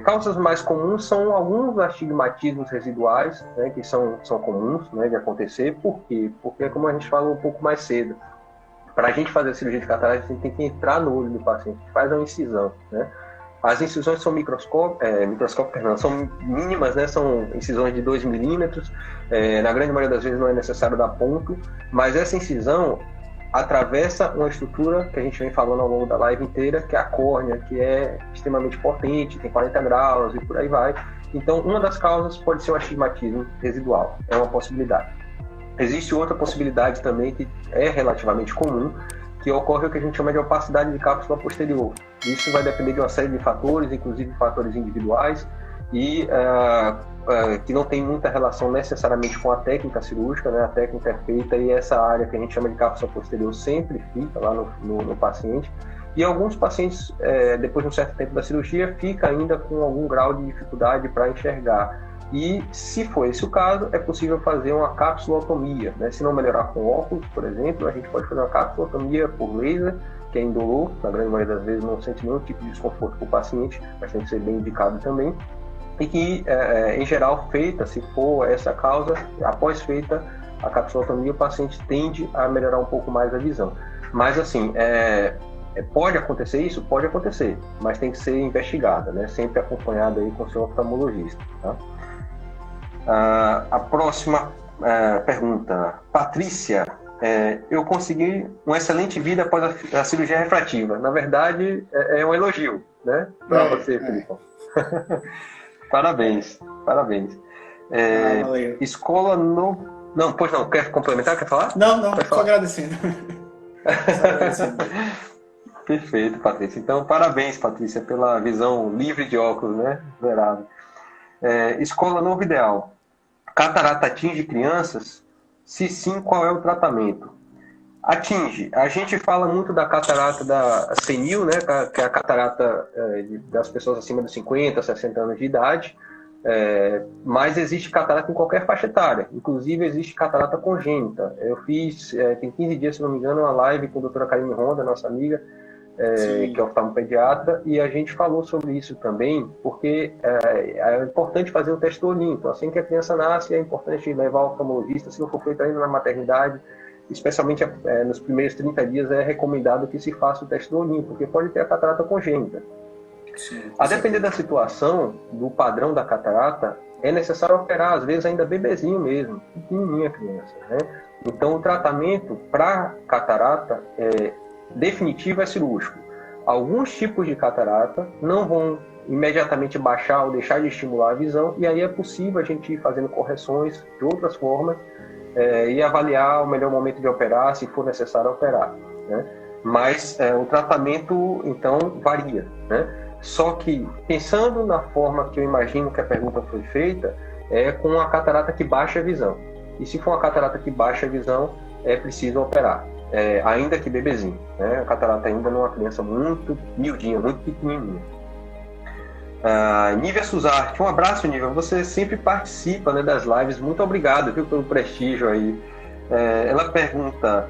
Causas mais comuns são alguns astigmatismos residuais, né, que são comuns, né, de acontecer. Por quê? Porque, como a gente falou um pouco mais cedo, para a gente fazer a cirurgia de catarata, a gente tem que entrar no olho do paciente, faz uma incisão, né? As incisões são microscópicas, não, são mínimas, né? São incisões de 2 milímetros, na grande maioria das vezes não é necessário dar ponto, mas essa incisão atravessa uma estrutura que a gente vem falando ao longo da live inteira, que é a córnea, que é extremamente potente, tem 40 graus e por aí vai. Então, uma das causas pode ser o astigmatismo residual, é uma possibilidade. Existe outra possibilidade também que é relativamente comum, que ocorre o que a gente chama de opacidade de cápsula posterior. Isso vai depender de uma série de fatores, inclusive fatores individuais, e que não tem muita relação necessariamente com a técnica cirúrgica, né? A técnica é feita e essa área que a gente chama de cápsula posterior sempre fica lá no paciente. E alguns pacientes, depois de um certo tempo da cirurgia, fica ainda com algum grau de dificuldade para enxergar. E, se for esse o caso, é possível fazer uma capsulotomia, né? Se não melhorar com óculos, por exemplo, a gente pode fazer uma capsulotomia por laser, que é indolor, na grande maioria das vezes não sente nenhum tipo de desconforto para o paciente, mas tem que ser bem indicado também. E que, em geral, feita, se for essa causa, após feita a capsulotomia, o paciente tende a melhorar um pouco mais a visão. Mas, assim, pode acontecer isso? Pode acontecer, mas tem que ser investigada, né? Sempre acompanhada aí com o seu oftalmologista, tá? A próxima pergunta. Patrícia, eu consegui uma excelente vida após a cirurgia refrativa. Na verdade, é um elogio, né? Para você, Felipe. Parabéns, parabéns. Escola no... Não, pois não, quer complementar, quer falar? Não, só agradecendo. Perfeito, Patrícia. Então, parabéns, Patrícia, pela visão livre de óculos, né? Verado. Escola novo ideal. Catarata atinge crianças? Se sim, qual é o tratamento? Atinge. A gente fala muito da catarata da senil, né? Que é a catarata das pessoas acima de 50, 60 anos de idade. Mas existe catarata em qualquer faixa etária. Inclusive, existe catarata congênita. Eu fiz, tem 15 dias, se não me engano, uma live com a doutora Karine Ronda, nossa amiga, que é oftalmopediatra, e a gente falou sobre isso também, porque é importante fazer o teste do olhinho. Então, assim que a criança nasce, é importante levar ao oftalmologista, se não for feito ainda na maternidade, especialmente nos primeiros 30 dias, é recomendado que se faça o teste do olhinho, porque pode ter a catarata congênita. Sim, a depender da situação, do padrão da catarata, é necessário operar, às vezes ainda bebezinho mesmo, pequenininha a criança, né? Então, o tratamento para catarata definitivo é cirúrgico. Alguns tipos de catarata não vão imediatamente baixar ou deixar de estimular a visão, e aí é possível a gente ir fazendo correções de outras formas e avaliar o melhor momento de operar, se for necessário operar, né? Mas o tratamento, então, varia, né? Só que, pensando na forma que eu imagino que a pergunta foi feita, é com a catarata que baixa a visão. E se for uma catarata que baixa a visão, é preciso operar. Ainda que bebezinho, né? A catarata ainda não é uma criança muito miudinha, muito pequenininha. Nívia Suzarte, um abraço, Nívia. Você sempre participa, né, das lives. Muito obrigado, viu, pelo prestígio aí. Ela pergunta,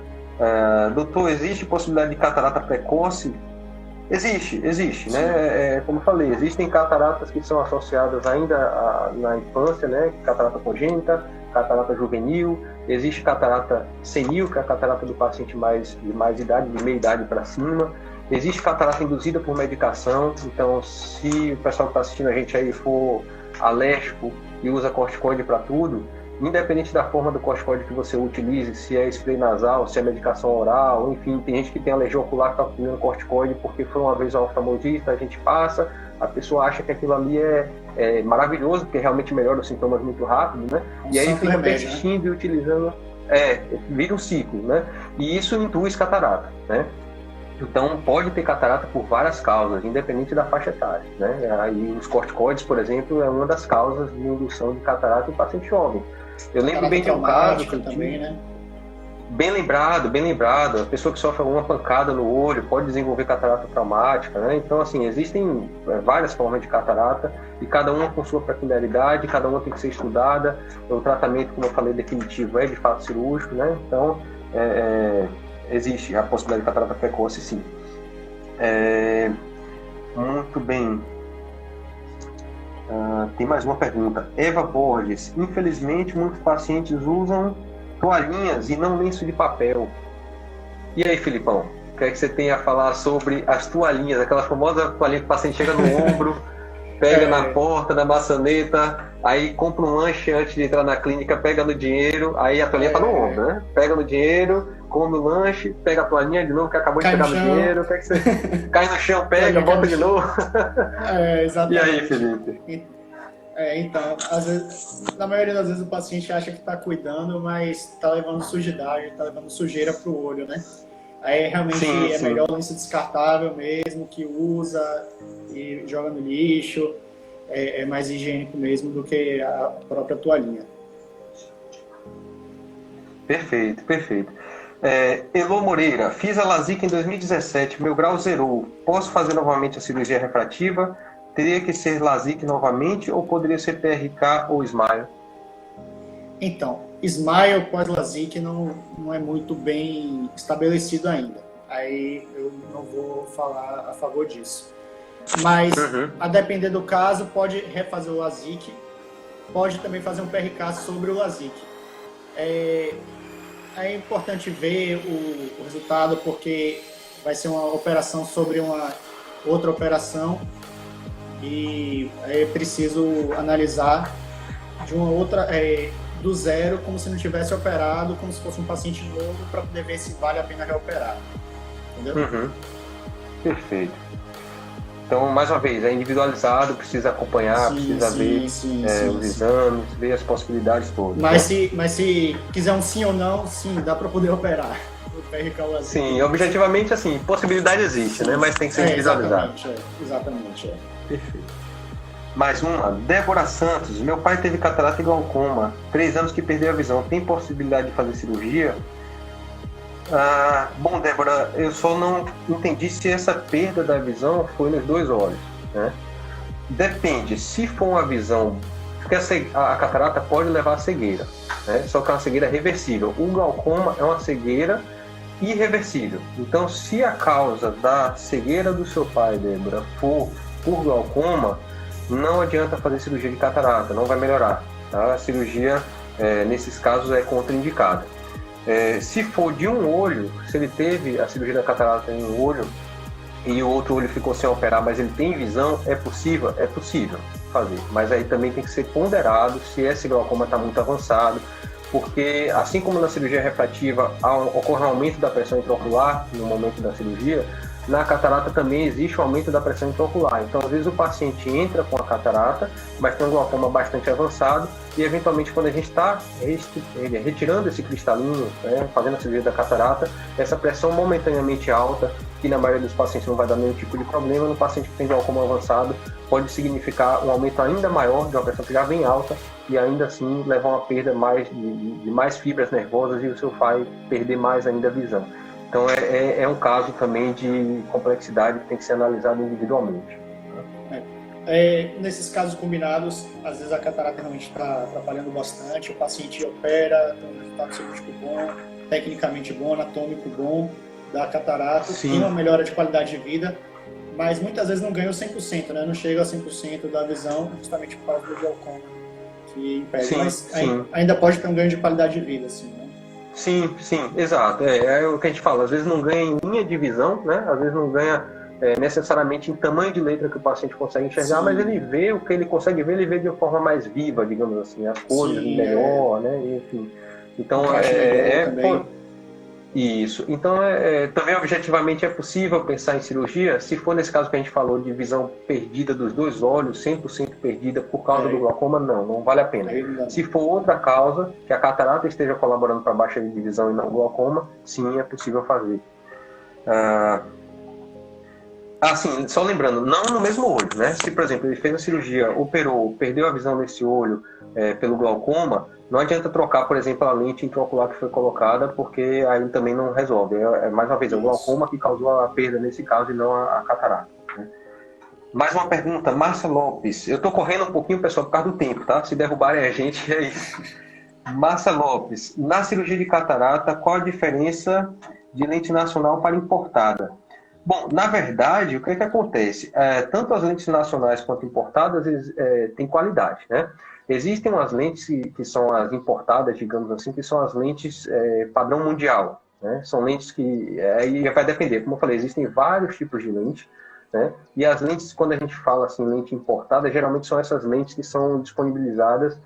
doutor, existe possibilidade de catarata precoce? Existe, né? Como eu falei, existem cataratas que são associadas ainda na infância, né? Catarata congênita, catarata juvenil, existe catarata senil, que é a catarata do paciente de mais idade, de meia idade para cima. Existe catarata induzida por medicação, então se o pessoal que está assistindo a gente aí for alérgico e usa corticoide para tudo, independente da forma do corticoide que você utilize, se é spray nasal, se é medicação oral, enfim, tem gente que tem alergia ocular que está utilizando corticoide porque foi uma vez ao oftalmologista, a gente passa, a pessoa acha que aquilo ali é maravilhoso, porque realmente melhora os sintomas muito rápido, né? E aí fica persistindo e utilizando, vira um ciclo, né? E isso induz catarata, né? Então, pode ter catarata por várias causas, independente da faixa etária, né? Aí, os corticoides, por exemplo, é uma das causas de indução de catarata em paciente jovem. Eu lembro bem de um caso que também, né? Bem lembrado. A pessoa que sofre alguma pancada no olho pode desenvolver catarata traumática, né? Então, assim, existem várias formas de catarata e cada uma com sua peculiaridade, cada uma tem que ser estudada. O tratamento, como eu falei, definitivo é de fato cirúrgico, né? Então, existe a possibilidade de catarata precoce, sim. Muito bem. Tem mais uma pergunta. Eva Borges. Infelizmente, muitos pacientes usam toalhinhas e não lenço de papel. E aí, Filipão? O que é que você tem a falar sobre as toalhinhas? Aquela famosa toalhinha que o paciente chega no ombro, pega na porta, na maçaneta, aí compra um lanche antes de entrar na clínica, pega no dinheiro, aí a toalhinha tá no ombro, né? Pega no dinheiro, come o lanche, pega a toalhinha de novo, que acabou de pegar no dinheiro, que você cai no chão, pega, volta de novo. Exatamente. E aí, Felipe? Então, às vezes, na maioria das vezes o paciente acha que está cuidando, mas está levando sujidade, está levando sujeira para o olho, né? Aí realmente sim. Melhor o lenço descartável mesmo, que usa e joga no lixo, é mais higiênico mesmo do que a própria toalhinha. Perfeito. Elô Moreira, fiz a LASIK em 2017, meu grau zerou. Posso fazer novamente a cirurgia refrativa? Teria que ser LASIK novamente ou poderia ser PRK ou SMILE? Então, SMILE pós-LASIK não é muito bem estabelecido ainda. Aí eu não vou falar a favor disso. Mas, a depender do caso, pode refazer o LASIK, pode também fazer um PRK sobre o LASIK. É importante ver o resultado, porque vai ser uma operação sobre uma outra operação e é preciso analisar de uma outra, do zero, como se não tivesse operado, como se fosse um paciente novo, para poder ver se vale a pena reoperar. Entendeu? Perfeito. Então, mais uma vez, é individualizado, precisa acompanhar, precisa ver os exames, ver as possibilidades todas. Mas se quiser um sim ou não, sim, dá para poder operar. Sim, objetivamente, assim, possibilidade existe, né? Mas tem que ser individualizado. Exatamente. Perfeito. Mais uma, Débora Santos. Meu pai teve catarata e glaucoma, 3 anos que perdeu a visão. Tem possibilidade de fazer cirurgia? Bom, Débora, eu só não entendi se essa perda da visão foi nos 2 olhos, né? Depende, se for uma visão, porque a catarata pode levar a cegueira, né? Só que é uma cegueira reversível. O glaucoma é uma cegueira irreversível. Então, se a causa da cegueira do seu pai, Débora, for por glaucoma, não adianta fazer cirurgia de catarata, não vai melhorar, tá? A cirurgia, nesses casos, é contraindicada. Se for de um olho, se ele teve a cirurgia da catarata em um olho e o outro olho ficou sem operar, mas ele tem visão, é possível fazer. Mas aí também tem que ser ponderado se esse glaucoma está muito avançado, porque assim como na cirurgia refrativa ocorre um aumento da pressão intraocular no momento da cirurgia, na catarata também existe um aumento da pressão intraocular. Então, às vezes o paciente entra com a catarata, mas tem um glaucoma bastante avançado e, eventualmente, quando a gente está retirando esse cristalino, né, fazendo a cirurgia da catarata, essa pressão momentaneamente alta, que na maioria dos pacientes não vai dar nenhum tipo de problema, no paciente que tem glaucoma avançado, pode significar um aumento ainda maior de uma pressão que já vem alta e ainda assim levar a uma perda de mais fibras nervosas e o seu pai perder mais ainda a visão. Então, é um caso também de complexidade que tem que ser analisado individualmente. Nesses casos combinados, às vezes a catarata realmente está atrapalhando bastante, o paciente opera, tem um resultado cirúrgico bom, tecnicamente bom, anatômico bom da catarata, tem uma melhora de qualidade de vida, mas muitas vezes não ganha o 100%, né? Não chega a 100% da visão, justamente por causa do glaucoma que impede, mas ainda pode ter um ganho de qualidade de vida, assim, né? Sim, exato. É o que a gente fala, às vezes não ganha em linha de visão, né? Às vezes não ganha necessariamente em tamanho de letra que o paciente consegue enxergar, Sim. mas ele vê o que ele consegue ver, ele vê de uma forma mais viva, digamos assim, as cores Sim, melhor, né? Enfim. Então, contraste melhor também. isso. Então, também objetivamente é possível pensar em cirurgia, se for nesse caso que a gente falou de visão perdida dos dois olhos, 100% perdida por causa do glaucoma, não vale a pena. Aí não dá. Se for outra causa, que a catarata esteja colaborando para baixa de visão e não glaucoma, sim, é possível fazer. Assim, só lembrando, não no mesmo olho, né? Se, por exemplo, ele fez a cirurgia, operou, perdeu a visão nesse olho pelo glaucoma, não adianta trocar, por exemplo, a lente intraocular que foi colocada, porque aí também não resolve. Mais uma vez, é o glaucoma que causou a perda nesse caso e não a catarata. Né? Mais uma pergunta, Márcia Lopes. Eu tô correndo um pouquinho, pessoal, por causa do tempo, tá? Se derrubarem a gente, é isso. Márcia Lopes, na cirurgia de catarata, qual a diferença de lente nacional para importada? Bom, na verdade, o que acontece? Tanto as lentes nacionais quanto importadas têm qualidade, né? Existem umas lentes que são as importadas, digamos assim, que são as lentes padrão mundial, né? São lentes que aí vai depender, como eu falei, existem vários tipos de lente, né? E as lentes, quando a gente fala assim, lente importada, geralmente são essas lentes que são disponibilizadas,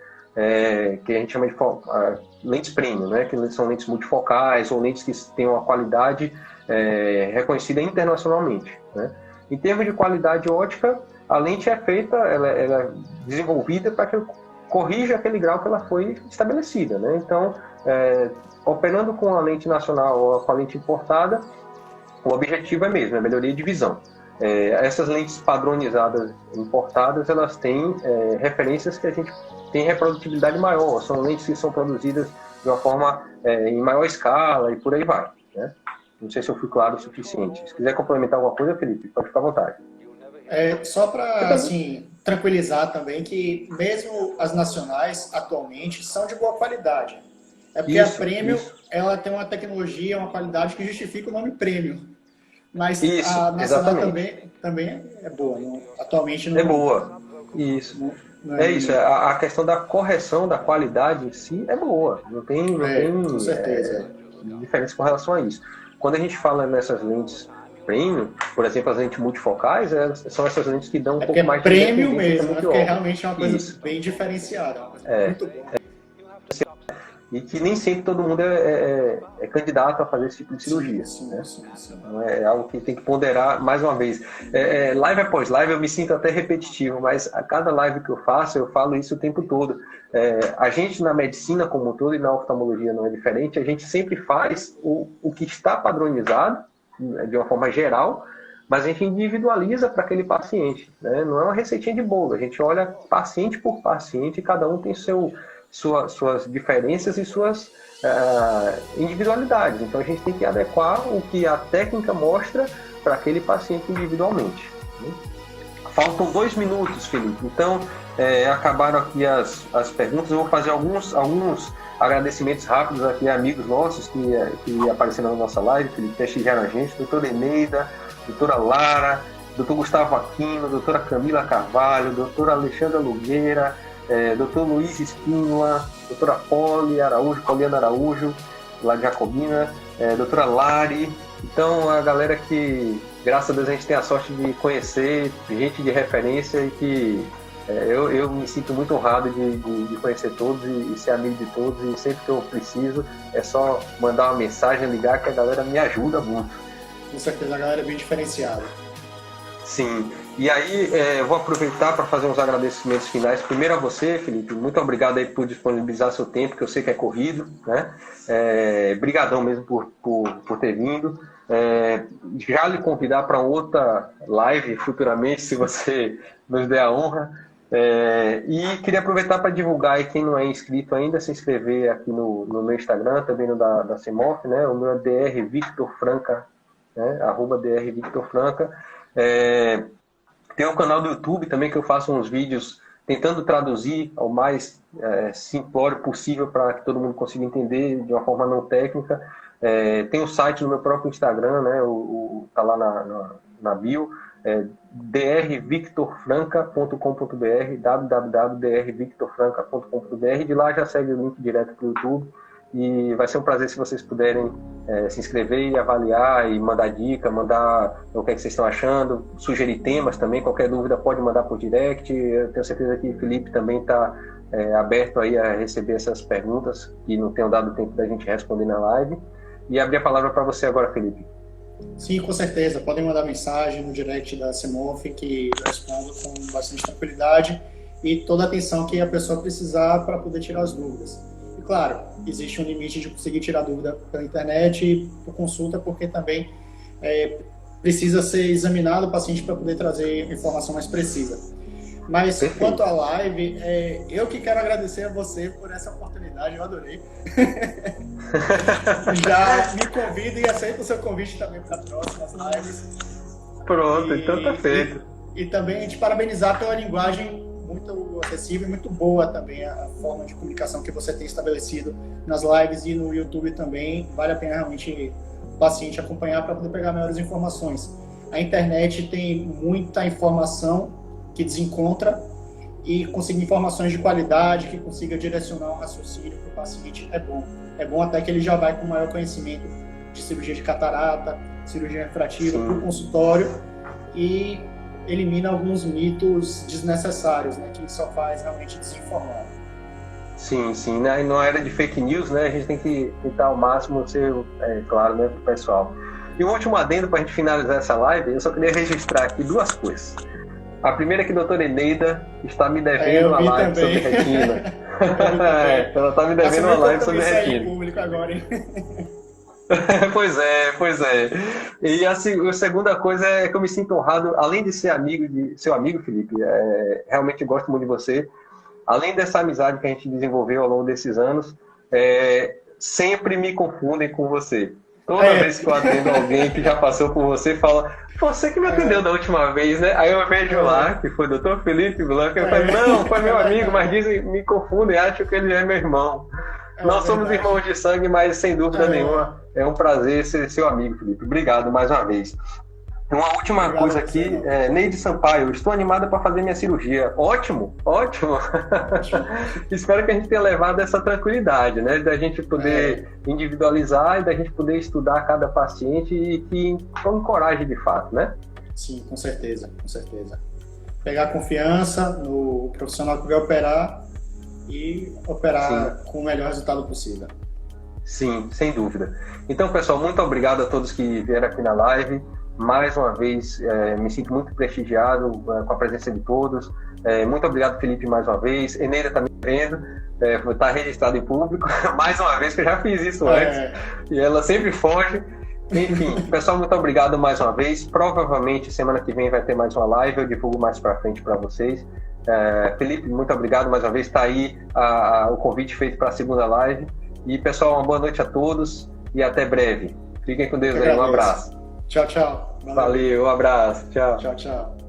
que a gente chama de lentes premium, né? Que são lentes multifocais ou lentes que têm uma qualidade reconhecida internacionalmente, né? Em termos de qualidade óptica, a lente é feita, ela é desenvolvida para que corrija aquele grau que ela foi estabelecida, né? Então, operando com a lente nacional ou com a lente importada, o objetivo é mesmo, é melhoria de visão. Essas lentes padronizadas importadas, elas têm referências que a gente tem reprodutibilidade maior, são lentes que são produzidas de uma forma em maior escala e por aí vai, né? Não sei se eu fui claro o suficiente. Se quiser complementar alguma coisa, Felipe, pode ficar à vontade. Só para assim, tranquilizar também que mesmo as nacionais atualmente são de boa qualidade. Porque a Premium ela tem uma tecnologia, uma qualidade que justifica o nome Premium. Mas a nacional também é boa. Atualmente não é boa. Isso. Não isso. A questão da correção da qualidade em si é boa. Não tem com certeza. diferença com relação a isso. Quando a gente fala nessas lentes premium, por exemplo, as lentes multifocais, são essas lentes que dão um pouco mais de premium mesmo, porque realmente é uma coisa bem diferenciada. Muito bom. E que nem sempre todo mundo é candidato a fazer esse tipo de cirurgia. Sim. Então é algo que tem que ponderar mais uma vez. Live após live eu me sinto até repetitivo, mas a cada live que eu faço, eu falo isso o tempo todo. A gente na medicina como um todo e na oftalmologia não é diferente, a gente sempre faz o que está padronizado, de uma forma geral, mas a gente individualiza para aquele paciente. Né? Não é uma receitinha de bolo, a gente olha paciente por paciente e cada um tem suas diferenças e suas individualidades. Então a gente tem que adequar o que a técnica mostra para aquele paciente individualmente. Né? Faltam 2 minutos, Felipe. Então acabaram aqui as perguntas. Eu vou fazer alguns agradecimentos rápidos aqui a amigos nossos que apareceram na nossa live, que prestigiaram a gente. Doutora Eneida, doutora Lara, doutor Gustavo Aquino, doutora Camila Carvalho, doutora Alexandra Nogueira, doutor Luiz Espínola, doutora Poliana Araújo, lá de Jacobina, doutora Lari. Então, a galera que, graças a Deus, a gente tem a sorte de conhecer, gente de referência e que eu me sinto muito honrado de conhecer todos e ser amigo de todos, e sempre que eu preciso é só mandar uma mensagem, ligar, que a galera me ajuda muito. Com certeza, a galera é bem diferenciada. Sim, e aí eu vou aproveitar para fazer uns agradecimentos finais. Primeiro a você, Felipe, muito obrigado aí por disponibilizar seu tempo, que eu sei que é corrido, né? Brigadão mesmo por ter vindo. Já lhe convidar para outra live futuramente, se você nos der a honra. E queria aproveitar para divulgar aí, quem não é inscrito ainda, se inscrever aqui no meu Instagram, também no da CEMOF, né? O meu é Dr. Victor Franca, né? @Dr. Victor Franca. Tem um canal do YouTube também que eu faço uns vídeos tentando traduzir ao mais simplório possível para que todo mundo consiga entender de uma forma não técnica. Tem um site no meu próprio Instagram, né? Tá lá na bio, drvictorfranca.com.br, www.drvictorfranca.com.br. De lá já segue o link direto para o YouTube e vai ser um prazer se vocês puderem se inscrever e avaliar e mandar dica, mandar o que é que vocês estão achando, sugerir temas também, qualquer dúvida pode mandar por direct. Eu tenho certeza que o Felipe também está aberto aí a receber essas perguntas que não tenham dado tempo da gente responder na live. E abrir a palavra para você agora, Felipe. Sim, com certeza. Podem mandar mensagem no direct da CEMOF, que eu respondo com bastante tranquilidade e toda a atenção que a pessoa precisar para poder tirar as dúvidas. E claro, existe um limite de conseguir tirar dúvida pela internet e por consulta, porque também precisa ser examinado o paciente para poder trazer informação mais precisa. Mas Perfeito. Quanto à live, eu que quero agradecer a você por essa oportunidade, eu adorei. Já me convido e aceito o seu convite também para próximas lives. Pronto, então tá feito. E também te parabenizar pela linguagem muito acessível e muito boa também, a forma de comunicação que você tem estabelecido nas lives e no YouTube também. Vale a pena realmente o paciente acompanhar para poder pegar maiores informações. A internet tem muita informação que desencontra, e conseguir informações de qualidade, que consiga direcionar um raciocínio para o paciente é bom. É bom até que ele já vai com maior conhecimento de cirurgia de catarata, cirurgia refrativa para o consultório e elimina alguns mitos desnecessários, né, que só faz realmente desinformar. Sim, sim. Na era de fake news, né, a gente tem que tentar ao máximo ser, claro, né, pro pessoal. E um último adendo para a gente finalizar essa live, eu só queria registrar aqui duas coisas. A primeira é que a doutora Eneida está me devendo uma live sobre retina. Ela está me devendo uma live sobre retina. Público agora, hein? Pois é. E a segunda coisa é que eu me sinto honrado, além de ser seu amigo, Felipe, realmente gosto muito de você. Além dessa amizade que a gente desenvolveu ao longo desses anos, sempre me confundem com você. Toda vez que eu atendo alguém que já passou por você, fala, você que me atendeu da última vez, né? Aí eu vejo lá, que foi o Dr. Felipe Blanco, eu falo, não, foi meu amigo, mas me confundem, acham que ele é meu irmão. Nós somos irmãos de sangue, mas sem dúvida nenhuma, é um prazer ser seu amigo, Felipe. Obrigado mais uma vez. Uma última coisa aqui, Neide Sampaio, estou animada para fazer minha cirurgia. Ótimo. Espero que a gente tenha levado essa tranquilidade, né? Da gente poder individualizar e da gente poder estudar cada paciente e que encoraje de fato, né? Sim, com certeza. Pegar confiança no profissional que vai operar e operar com o melhor resultado possível. Sim, sem dúvida. Então, pessoal, muito obrigado a todos que vieram aqui na live. Mais uma vez, me sinto muito prestigiado com a presença de todos. Muito obrigado, Felipe, mais uma vez. Eneida está me vendo, está registrado em público. Mais uma vez, que eu já fiz isso antes. E ela sempre foge. Enfim, pessoal, muito obrigado mais uma vez. Provavelmente, semana que vem vai ter mais uma live. Eu divulgo mais para frente para vocês. Felipe, muito obrigado mais uma vez. Está aí o convite feito para a segunda live. E, pessoal, uma boa noite a todos e até breve. Fiquem com Deus aí. Um abraço. Tchau. Valeu, um abraço. Tchau. Tchau.